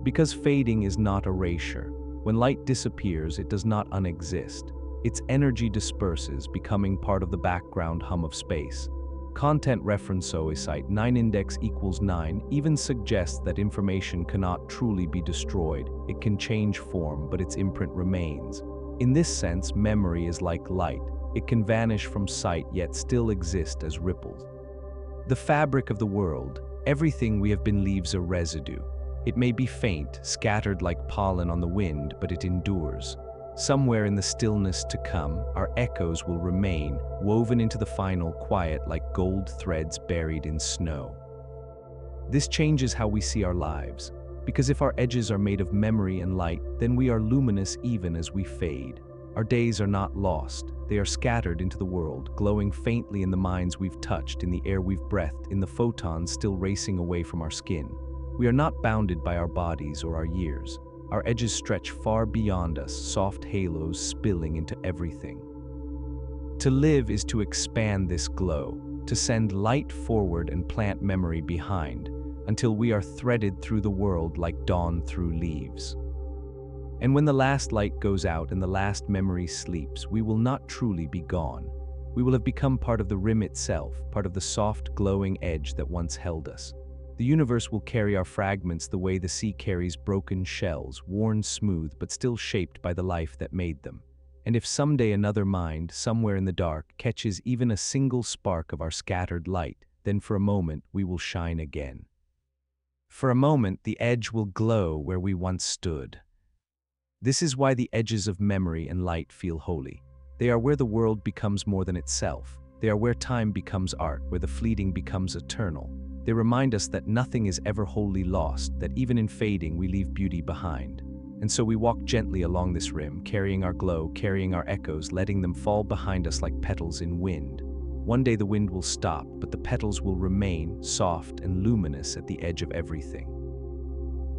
Because fading is not erasure. When light disappears, it does not unexist. Its energy disperses, becoming part of the background hum of space. Content reference site 9 index equals 9 even suggests that information cannot truly be destroyed. It can change form, but its imprint remains. In this sense, memory is like light. It can vanish from sight yet still exist as ripples. The fabric of the world, everything we have been leaves a residue. It may be faint, scattered like pollen on the wind, but it endures. Somewhere in the stillness to come, our echoes will remain, woven into the final quiet like gold threads buried in snow. This changes how we see our lives, because if our edges are made of memory and light, then we are luminous even as we fade. Our days are not lost, they are scattered into the world, glowing faintly in the minds we've touched, in the air we've breathed, in the photons still racing away from our skin. We are not bounded by our bodies or our years. Our edges stretch far beyond us, soft halos spilling into everything. To live is to expand this glow, to send light forward and plant memory behind, until we are threaded through the world like dawn through leaves. And when the last light goes out and the last memory sleeps, we will not truly be gone. We will have become part of the rim itself, part of the soft, glowing edge that once held us. The universe will carry our fragments the way the sea carries broken shells, worn smooth but still shaped by the life that made them. And if someday another mind, somewhere in the dark, catches even a single spark of our scattered light, then for a moment we will shine again. For a moment the edge will glow where we once stood. This is why the edges of memory and light feel holy. They are where the world becomes more than itself. They are where time becomes art, where the fleeting becomes eternal. They remind us that nothing is ever wholly lost, that even in fading we leave beauty behind. And so we walk gently along this rim, carrying our glow, carrying our echoes, letting them fall behind us like petals in wind. One day the wind will stop, but the petals will remain soft and luminous at the edge of everything.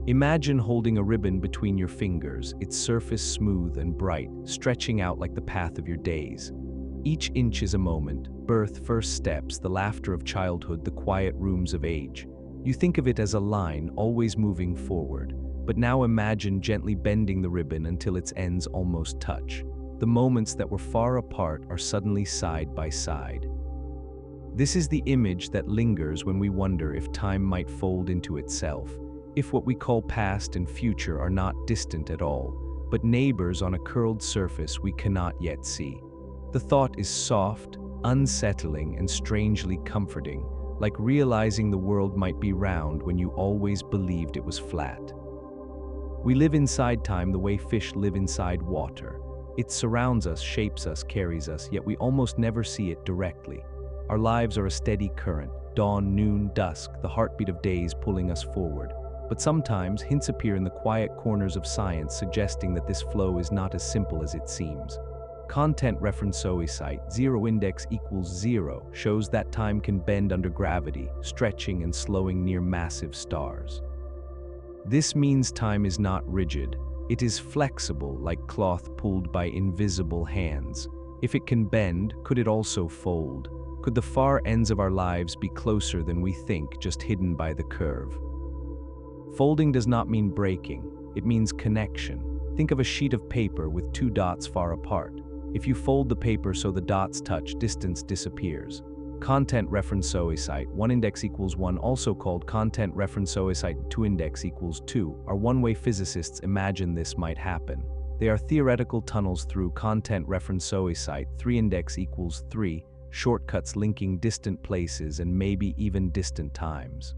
Imagine holding a ribbon between your fingers, its surface smooth and bright, stretching out like the path of your days. Each inch is a moment, birth, first steps, the laughter of childhood, the quiet rooms of age. You think of it as a line, always moving forward. But now imagine gently bending the ribbon until its ends almost touch. The moments that were far apart are suddenly side by side. This is the image that lingers when we wonder if time might fold into itself, if what we call past and future are not distant at all, but neighbors on a curled surface we cannot yet see. The thought is soft, unsettling, and strangely comforting, like realizing the world might be round when you always believed it was flat. We live inside time the way fish live inside water. It surrounds us, shapes us, carries us, yet we almost never see it directly. Our lives are a steady current, dawn, noon, dusk, the heartbeat of days pulling us forward. But sometimes hints appear in the quiet corners of science suggesting that this flow is not as simple as it seems. Content reference site 0 index equals 0 shows that time can bend under gravity, stretching and slowing near massive stars. This means time is not rigid. It is flexible, like cloth pulled by invisible hands. If it can bend, could it also fold? Could the far ends of our lives be closer than we think, just hidden by the curve? Folding does not mean breaking. It means connection. Think of a sheet of paper with two dots far apart. If you fold the paper so the dots touch, distance disappears. Content reference site 1 index equals 1, also called content reference site 2 index equals 2, are one-way physicists imagine this might happen. They are theoretical tunnels through content reference site 3 index equals 3, shortcuts linking distant places and maybe even distant times.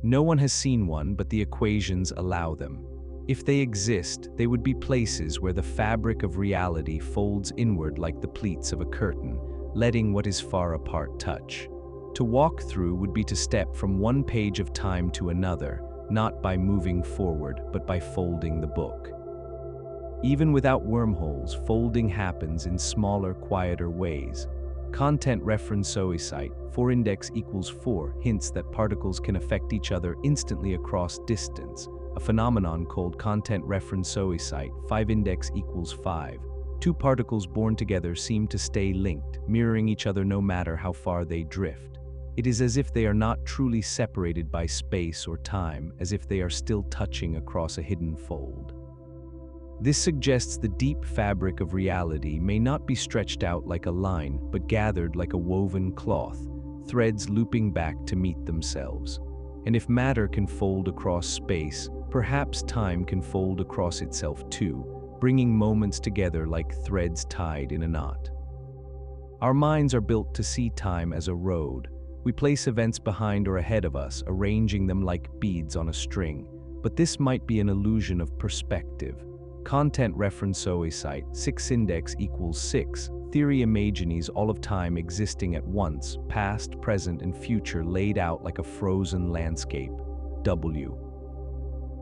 No one has seen one, but the equations allow them. If they exist, they would be places where the fabric of reality folds inward like the pleats of a curtain, letting what is far apart touch. To walk through would be to step from one page of time to another, not by moving forward, but by folding the book. Even without wormholes, folding happens in smaller, quieter ways. Content reference site 4 index equals 4 hints that particles can affect each other instantly across distance, a phenomenon called content reference site 5 index equals 5. Two particles born together seem to stay linked, mirroring each other no matter how far they drift. It is as if they are not truly separated by space or time, as if they are still touching across a hidden fold. This suggests the deep fabric of reality may not be stretched out like a line, but gathered like a woven cloth, threads looping back to meet themselves. And if matter can fold across space, perhaps time can fold across itself too, bringing moments together like threads tied in a knot. Our minds are built to see time as a road. We place events behind or ahead of us, arranging them like beads on a string. But this might be an illusion of perspective. Content reference site 6 index equals 6. Theory imagines all of time existing at once, past, present, and future laid out like a frozen landscape.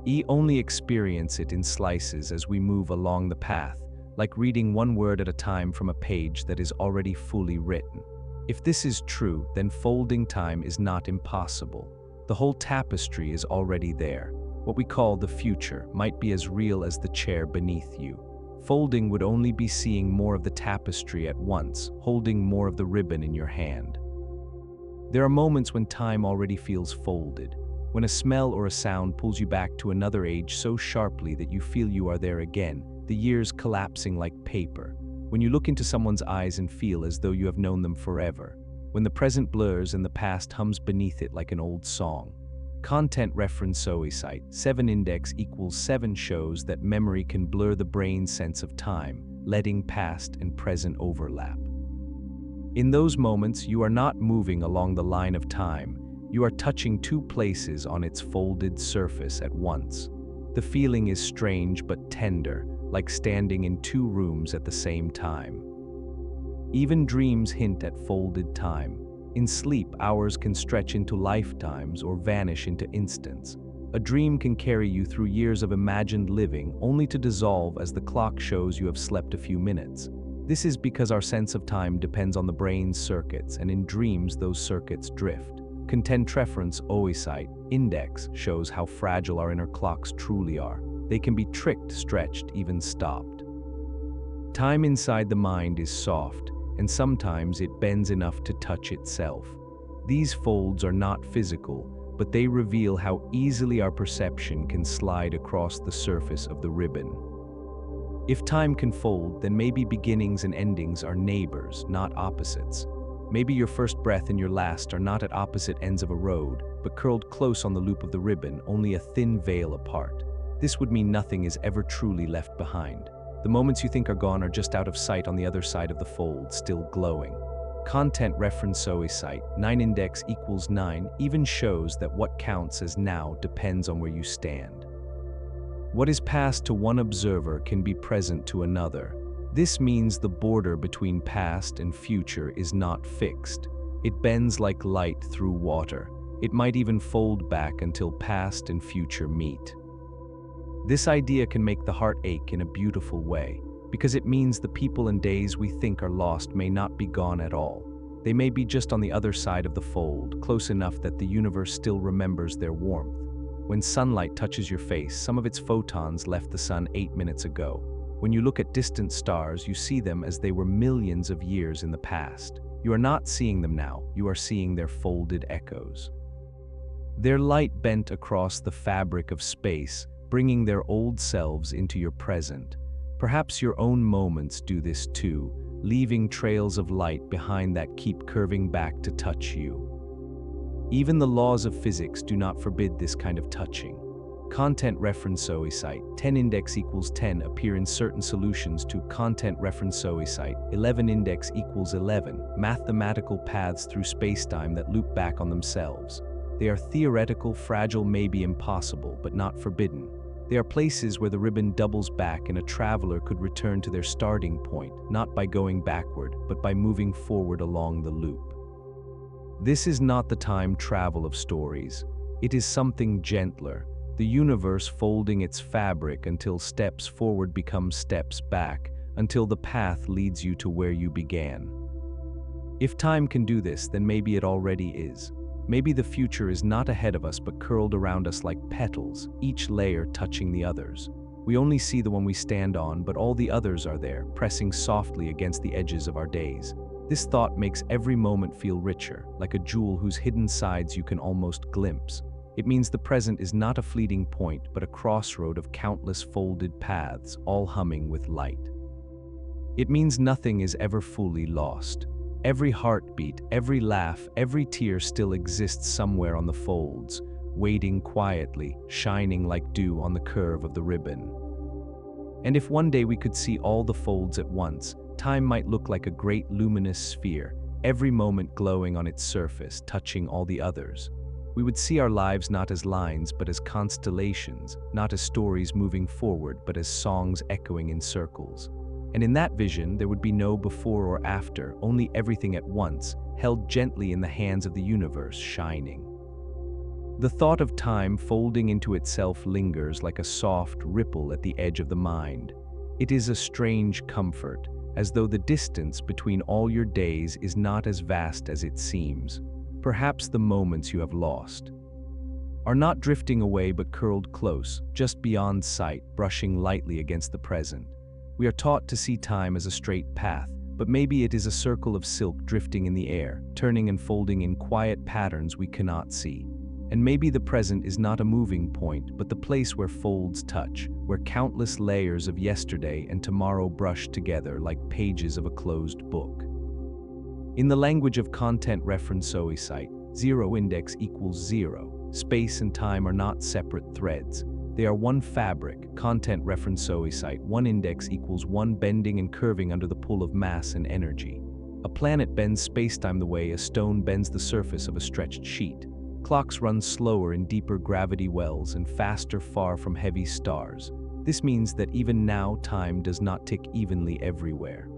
We only experience it in slices as we move along the path, like reading one word at a time from a page that is already fully written. If this is true, then folding time is not impossible. The whole tapestry is already there. What we call the future might be as real as the chair beneath you. Folding would only be seeing more of the tapestry at once, holding more of the ribbon in your hand. There are moments when time already feels folded, when a smell or a sound pulls you back to another age so sharply that you feel you are there again, the years collapsing like paper. When you look into someone's eyes and feel as though you have known them forever. When the present blurs and the past hums beneath it like an old song. Content reference site 7 index equals 7 shows that memory can blur the brain's sense of time, letting past and present overlap. In those moments, you are not moving along the line of time. You are touching two places on its folded surface at once. The feeling is strange but tender, like standing in two rooms at the same time. Even dreams hint at folded time. In sleep, hours can stretch into lifetimes or vanish into instants. A dream can carry you through years of imagined living, only to dissolve as the clock shows you have slept a few minutes. This is because our sense of time depends on the brain's circuits, and in dreams those circuits drift. Content reference site index shows how fragile our inner clocks truly are. They can be tricked, stretched, even stopped. Time inside the mind is soft, and sometimes it bends enough to touch itself. These folds are not physical, but they reveal how easily our perception can slide across the surface of the ribbon. If time can fold, then maybe beginnings and endings are neighbors, not opposites. Maybe your first breath and your last are not at opposite ends of a road, but curled close on the loop of the ribbon, only a thin veil apart. This would mean nothing is ever truly left behind. The moments you think are gone are just out of sight on the other side of the fold, still glowing. Content reference site 9 index equals 9 even shows that what counts as now depends on where you stand. What is past to one observer can be present to another. This means the border between past and future is not fixed. It bends like light through water. It might even fold back until past and future meet. This idea can make the heart ache in a beautiful way, because it means the people and days we think are lost may not be gone at all. They may be just on the other side of the fold, close enough that the universe still remembers their warmth. When sunlight touches your face, some of its photons left the sun 8 minutes ago. When you look at distant stars, you see them as they were millions of years in the past. You are not seeing them now, you are seeing their folded echoes. Their light bent across the fabric of space, bringing their old selves into your present. Perhaps your own moments do this too, leaving trails of light behind that keep curving back to touch you. Even the laws of physics do not forbid this kind of touching. Content reference site 10 index equals 10 appear in certain solutions to content reference site 11 index equals 11, mathematical paths through spacetime that loop back on themselves. They are theoretical, fragile, maybe impossible, but not forbidden. They are places where the ribbon doubles back and a traveler could return to their starting point, not by going backward, but by moving forward along the loop. This is not the time travel of stories. It is something gentler, the universe folding its fabric until steps forward become steps back, until the path leads you to where you began. If time can do this, then maybe it already is. Maybe the future is not ahead of us but curled around us like petals, each layer touching the others. We only see the one we stand on, but all the others are there, pressing softly against the edges of our days. This thought makes every moment feel richer, like a jewel whose hidden sides you can almost glimpse. It means the present is not a fleeting point, but a crossroad of countless folded paths, all humming with light. It means nothing is ever fully lost. Every heartbeat, every laugh, every tear still exists somewhere on the folds, waiting quietly, shining like dew on the curve of the ribbon. And if one day we could see all the folds at once, time might look like a great luminous sphere, every moment glowing on its surface, touching all the others. We would see our lives not as lines, but as constellations, not as stories moving forward, but as songs echoing in circles. And in that vision, there would be no before or after, only everything at once, held gently in the hands of the universe, shining. The thought of time folding into itself lingers like a soft ripple at the edge of the mind. It is a strange comfort, as though the distance between all your days is not as vast as it seems. Perhaps the moments you have lost are not drifting away but curled close, just beyond sight, brushing lightly against the present. We are taught to see time as a straight path, but maybe it is a circle of silk drifting in the air, turning and folding in quiet patterns we cannot see. And maybe the present is not a moving point, but the place where folds touch, where countless layers of yesterday and tomorrow brush together like pages of a closed book. In the language of content reference zero index equals zero. Space and time are not separate threads. They are one fabric. Content reference one index equals one, bending and curving under the pull of mass and energy. A planet bends spacetime the way a stone bends the surface of a stretched sheet. Clocks run slower in deeper gravity wells and faster far from heavy stars. This means that even now time does not tick evenly everywhere.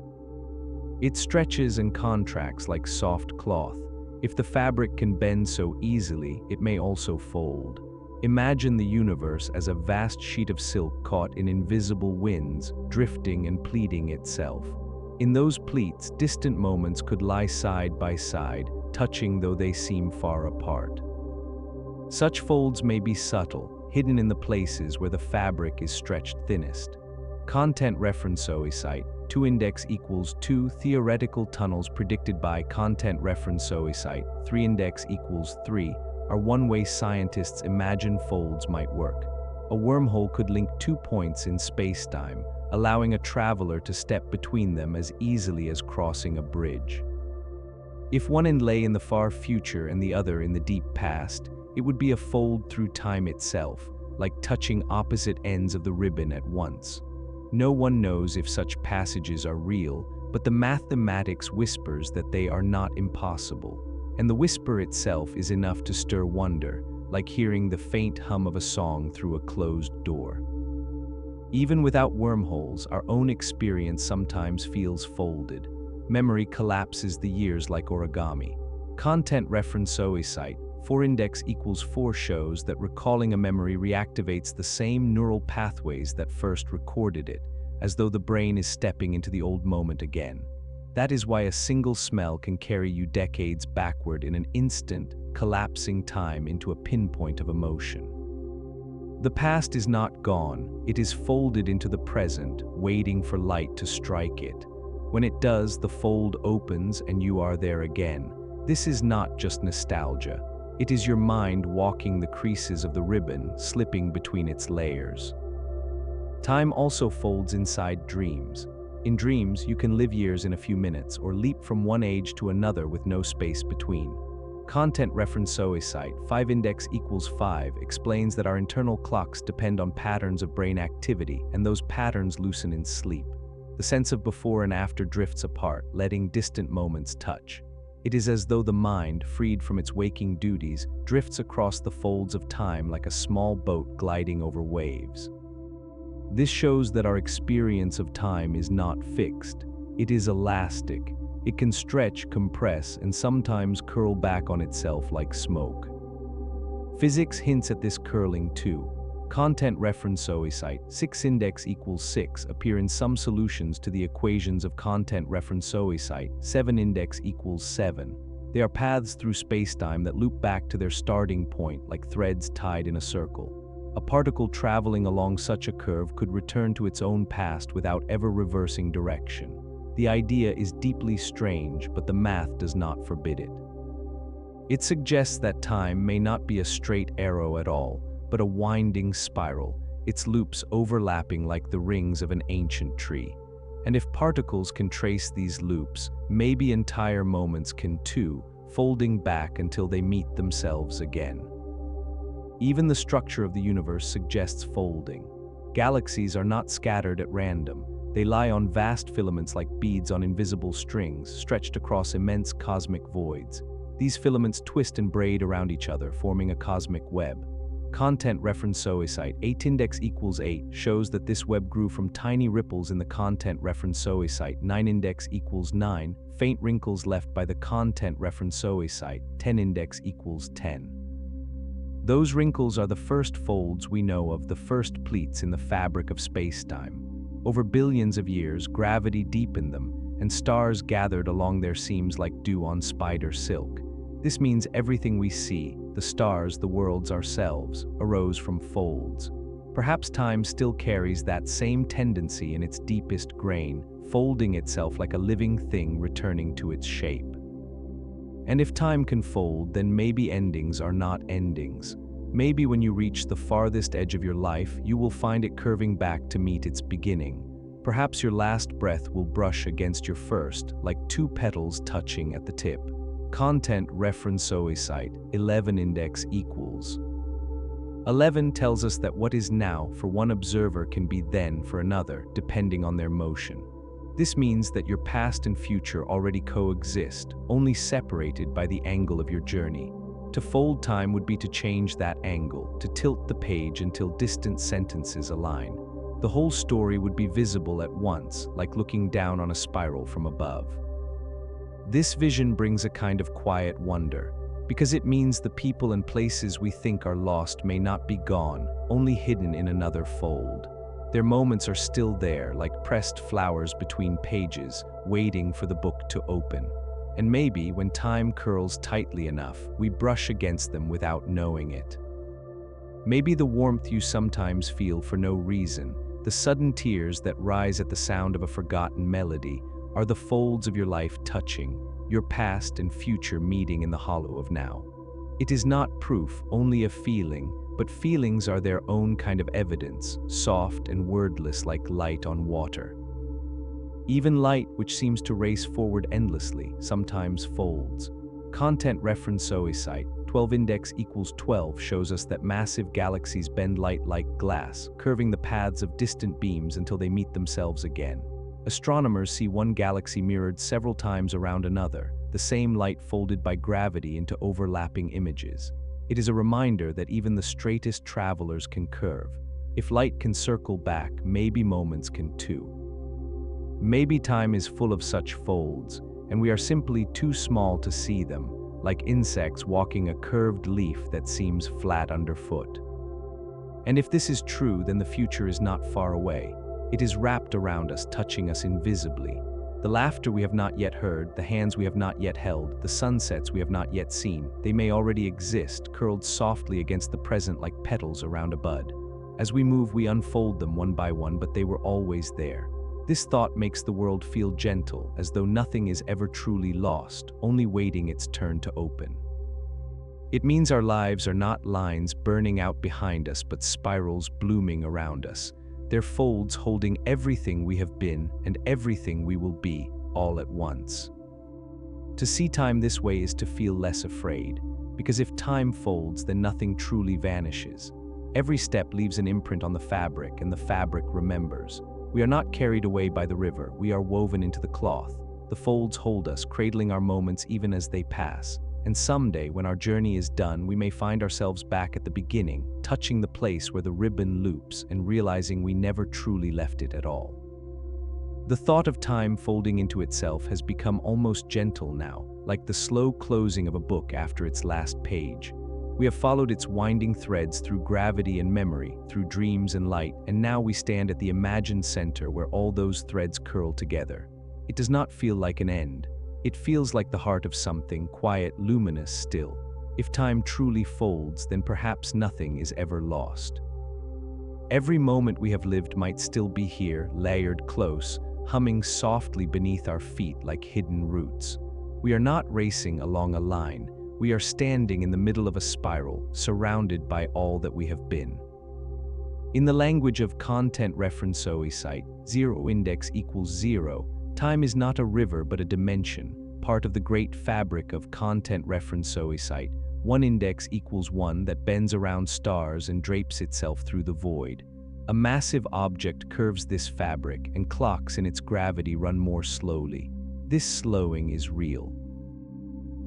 It stretches and contracts like soft cloth. If the fabric can bend so easily, it may also fold. Imagine the universe as a vast sheet of silk caught in invisible winds, drifting and pleating itself. In those pleats, distant moments could lie side by side, touching though they seem far apart. Such folds may be subtle, hidden in the places where the fabric is stretched thinnest. Content reference 2 index equals 2 theoretical tunnels predicted by content reference 3 index equals 3 are one-way scientists imagine folds might work. A wormhole could link 2 points in spacetime, allowing a traveler to step between them as easily as crossing a bridge. If one lay in the far future and the other in the deep past, it would be a fold through time itself, like touching opposite ends of the ribbon at once. No one knows if such passages are real, but the mathematics whispers that they are not impossible. And the whisper itself is enough to stir wonder, like hearing the faint hum of a song through a closed door. Even without wormholes, our own experience sometimes feels folded. Memory collapses the years like origami. Content reference 4 index equals 4 shows that recalling a memory reactivates the same neural pathways that first recorded it, as though the brain is stepping into the old moment again. That is why a single smell can carry you decades backward in an instant, collapsing time into a pinpoint of emotion. The past is not gone, it is folded into the present, waiting for light to strike it. When it does, the fold opens and you are there again. This is not just nostalgia. It is your mind walking the creases of the ribbon, slipping between its layers. Time also folds inside dreams. In dreams, you can live years in a few minutes or leap from one age to another with no space between. Content reference 5 index equals 5 explains that our internal clocks depend on patterns of brain activity, and those patterns loosen in sleep. The sense of before and after drifts apart, letting distant moments touch. It is as though the mind, freed from its waking duties, drifts across the folds of time like a small boat gliding over waves. This shows that our experience of time is not fixed. It is elastic. It can stretch, compress, and sometimes curl back on itself like smoke. Physics hints at this curling too. Content reference 6 index equals 6 appear in some solutions to the equations of content reference 7 index equals 7. They are paths through spacetime that loop back to their starting point like threads tied in a circle. A particle traveling along such a curve could return to its own past without ever reversing direction. The idea is deeply strange, but the math does not forbid it. It suggests that time may not be a straight arrow at all, but a winding spiral, its loops overlapping like the rings of an ancient tree. And if particles can trace these loops, maybe entire moments can too, folding back until they meet themselves again. Even the structure of the universe suggests folding. Galaxies are not scattered at random. They lie on vast filaments like beads on invisible strings, stretched across immense cosmic voids. These filaments twist and braid around each other, forming a cosmic web. Content reference site 8 index equals 8 shows that this web grew from tiny ripples in the content reference site 9 index equals 9, faint wrinkles left by the content reference site 10 index equals 10. Those wrinkles are the first folds we know of, the first pleats in the fabric of space-time. Over billions of years, gravity deepened them, and stars gathered along their seams like dew on spider silk. This means everything we see, the stars, the worlds, ourselves, arose from folds. Perhaps time still carries that same tendency in its deepest grain, folding itself like a living thing returning to its shape. And if time can fold, then maybe endings are not endings. Maybe when you reach the farthest edge of your life, you will find it curving back to meet its beginning. Perhaps your last breath will brush against your first, like two petals touching at the tip. Content reference site 11 index equals 11 tells us that what is now for one observer can be then for another, depending on their motion. This means that your past and future already coexist, only separated by the angle of your journey. To fold time would be to change that angle, to tilt the page until distant sentences align. The whole story would be visible at once, like looking down on a spiral from above. This vision brings a kind of quiet wonder, because it means the people and places we think are lost may not be gone, only hidden in another fold. Their moments are still there, like pressed flowers between pages, waiting for the book to open. And maybe, when time curls tightly enough, we brush against them without knowing it. Maybe the warmth you sometimes feel for no reason, the sudden tears that rise at the sound of a forgotten melody, are the folds of your life touching, your past and future meeting in the hollow of now. It is not proof, only a feeling, but feelings are their own kind of evidence, soft and wordless like light on water. Even light, which seems to race forward endlessly, sometimes folds. Content reference site 12 index equals 12 shows us that massive galaxies bend light like glass, curving the paths of distant beams until they meet themselves again. Astronomers see one galaxy mirrored several times around another, the same light folded by gravity into overlapping images. It is a reminder that even the straightest travelers can curve. If light can circle back, maybe moments can too. Maybe time is full of such folds, and we are simply too small to see them, like insects walking a curved leaf that seems flat underfoot. And if this is true, then the future is not far away. It is wrapped around us, touching us invisibly. The laughter we have not yet heard, the hands we have not yet held, the sunsets we have not yet seen, they may already exist, curled softly against the present like petals around a bud. As we move, we unfold them one by one, but they were always there. This thought makes the world feel gentle, as though nothing is ever truly lost, only waiting its turn to open. It means our lives are not lines burning out behind us, but spirals blooming around us. Their folds holding everything we have been and everything we will be, all at once. To see time this way is to feel less afraid, because if time folds, then nothing truly vanishes. Every step leaves an imprint on the fabric, and the fabric remembers. We are not carried away by the river, we are woven into the cloth. The folds hold us, cradling our moments even as they pass. And someday, when our journey is done, we may find ourselves back at the beginning, touching the place where the ribbon loops and realizing we never truly left it at all. The thought of time folding into itself has become almost gentle now, like the slow closing of a book after its last page. We have followed its winding threads through gravity and memory, through dreams and light, and now we stand at the imagined center where all those threads curl together. It does not feel like an end. It feels like the heart of something, quiet, luminous still. If time truly folds, then perhaps nothing is ever lost. Every moment we have lived might still be here, layered close, humming softly beneath our feet like hidden roots. We are not racing along a line. We are standing in the middle of a spiral, surrounded by all that we have been. In the language of content reference site, 0 index equals 0, time is not a river but a dimension, part of the great fabric of content reference site. 1 index equals 1 that bends around stars and drapes itself through the void. A massive object curves this fabric, and clocks in its gravity run more slowly. This slowing is real.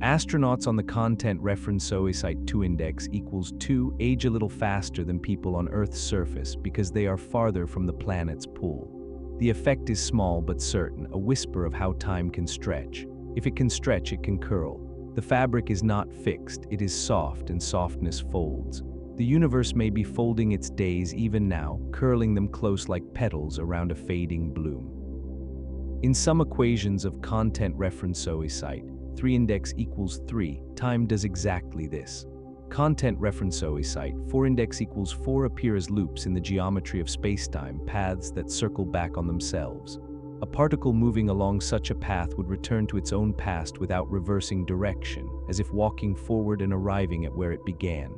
Astronauts on the content reference site 2 index equals 2 age a little faster than people on Earth's surface because they are farther from the planet's pull. The effect is small but certain, a whisper of how time can stretch. If it can stretch, it can curl. The fabric is not fixed, it is soft, and softness folds. The universe may be folding its days even now, curling them close like petals around a fading bloom. In some equations of content reference site, 3 index equals 3, time does exactly this. Content reference site, 4 index equals 4 appear as loops in the geometry of spacetime, paths that circle back on themselves. A particle moving along such a path would return to its own past without reversing direction, as if walking forward and arriving at where it began.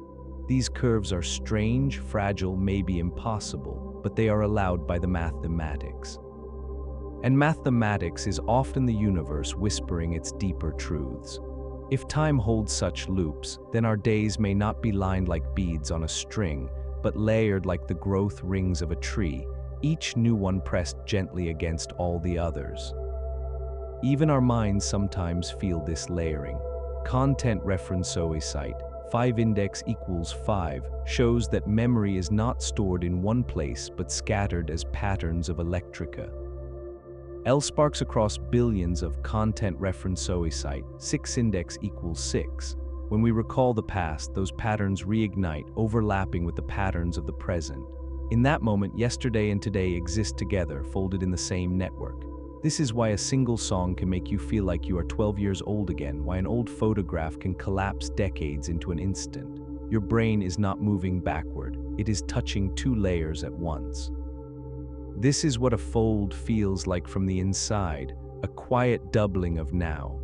These curves are strange, fragile, maybe impossible, but they are allowed by the mathematics. And mathematics is often the universe whispering its deeper truths. If time holds such loops, then our days may not be lined like beads on a string, but layered like the growth rings of a tree, each new one pressed gently against all the others. Even our minds sometimes feel this layering. Content reference site, 5 index equals 5, shows that memory is not stored in one place but scattered as patterns of electrica. L sparks across billions of content reference site, 6 index equals 6. When we recall the past, those patterns reignite, overlapping with the patterns of the present. In that moment, yesterday and today exist together, folded in the same network. This is why a single song can make you feel like you are 12 years old again, why an old photograph can collapse decades into an instant. Your brain is not moving backward, it is touching 2 layers at once. This is what a fold feels like from the inside, a quiet doubling of now.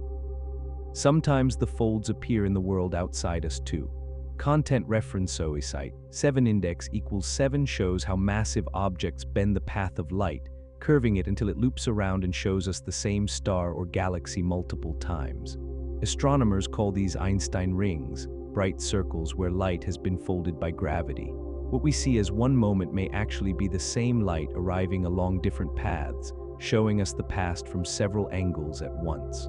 Sometimes the folds appear in the world outside us too. Content reference site, 7 index equals 7 shows how massive objects bend the path of light, curving it until it loops around and shows us the same star or galaxy multiple times. Astronomers call these Einstein rings, bright circles where light has been folded by gravity. What we see as one moment may actually be the same light arriving along different paths, showing us the past from several angles at once.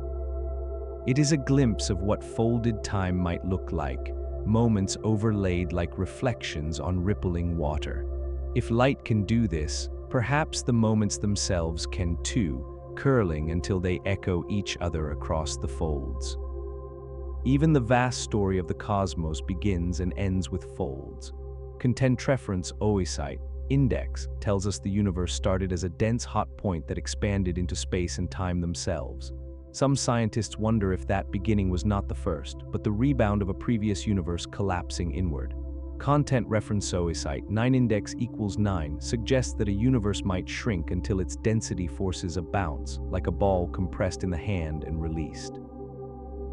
It is a glimpse of what folded time might look like, moments overlaid like reflections on rippling water. If light can do this, perhaps the moments themselves can too, curling until they echo each other across the folds. Even the vast story of the cosmos begins and ends with folds. Content reference site, index, tells us the universe started as a dense hot point that expanded into space and time themselves. Some scientists wonder if that beginning was not the first, but the rebound of a previous universe collapsing inward. Content reference site, 9 index equals 9, suggests that a universe might shrink until its density forces a bounce, like a ball compressed in the hand and released.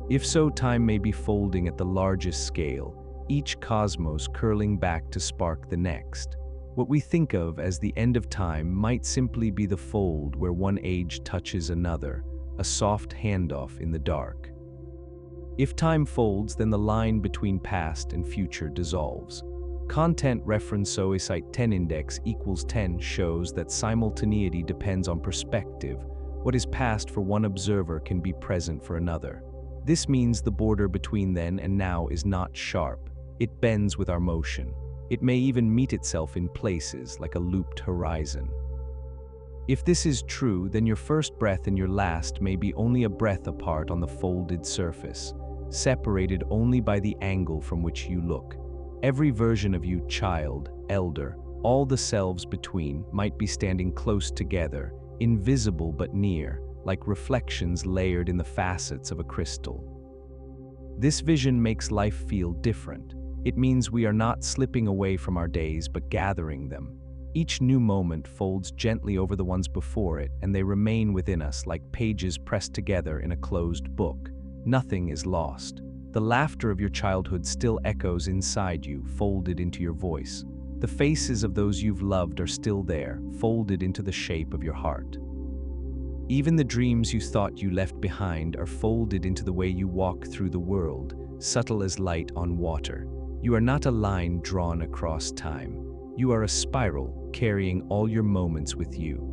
If so, time may be folding at the largest scale, each cosmos curling back to spark the next. What we think of as the end of time might simply be the fold where one age touches another, a soft handoff in the dark. If time folds, then the line between past and future dissolves. Content reference site 10 index equals 10 shows that simultaneity depends on perspective. What is past for one observer can be present for another. This means the border between then and now is not sharp. It bends with our motion. It may even meet itself in places like a looped horizon. If this is true, then your first breath and your last may be only a breath apart on the folded surface, separated only by the angle from which you look. Every version of you, child, elder, all the selves between, might be standing close together, invisible but near, like reflections layered in the facets of a crystal. This vision makes life feel different. It means we are not slipping away from our days but gathering them. Each new moment folds gently over the ones before it, and they remain within us like pages pressed together in a closed book. Nothing is lost. The laughter of your childhood still echoes inside you, folded into your voice. The faces of those you've loved are still there, folded into the shape of your heart. Even the dreams you thought you left behind are folded into the way you walk through the world, subtle as light on water. You are not a line drawn across time. You are a spiral, carrying all your moments with you.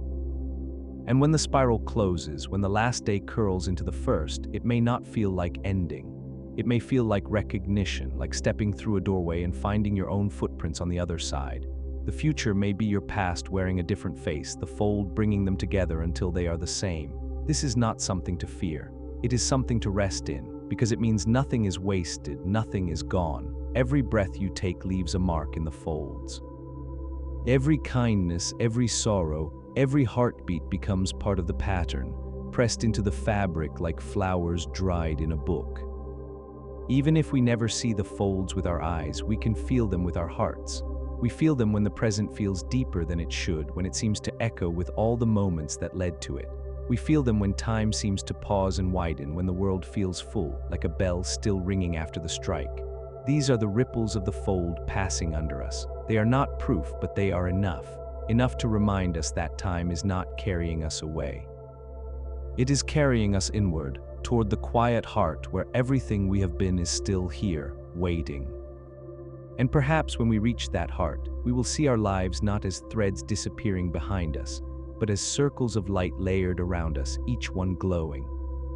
And when the spiral closes, when the last day curls into the first, it may not feel like ending. It may feel like recognition, like stepping through a doorway and finding your own footprints on the other side. The future may be your past wearing a different face, the fold bringing them together until they are the same. This is not something to fear. It is something to rest in, because it means nothing is wasted, nothing is gone. Every breath you take leaves a mark in the folds. Every kindness, every sorrow, every heartbeat becomes part of the pattern, pressed into the fabric like flowers dried in a book. Even if we never see the folds with our eyes, we can feel them with our hearts. We feel them when the present feels deeper than it should, when it seems to echo with all the moments that led to it. We feel them when time seems to pause and widen, when the world feels full, like a bell still ringing after the strike. These are the ripples of the fold passing under us. They are not proof, but they are enough to remind us that time is not carrying us away. It is carrying us inward, toward the quiet heart where everything we have been is still here, waiting. And perhaps when we reach that heart, we will see our lives not as threads disappearing behind us, but as circles of light layered around us, each one glowing.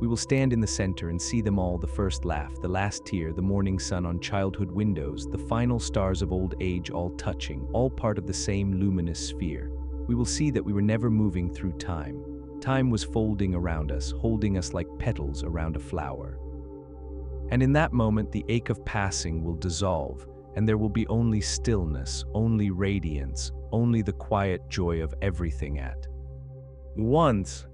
We will stand in the center and see them all: the first laugh, the last tear, the morning sun on childhood windows, the final stars of old age all touching, all part of the same luminous sphere. We will see that we were never moving through time. Time was folding around us, holding us like petals around a flower. And in that moment, the ache of passing will dissolve, and there will be only stillness, only radiance, only the quiet joy of everything at once.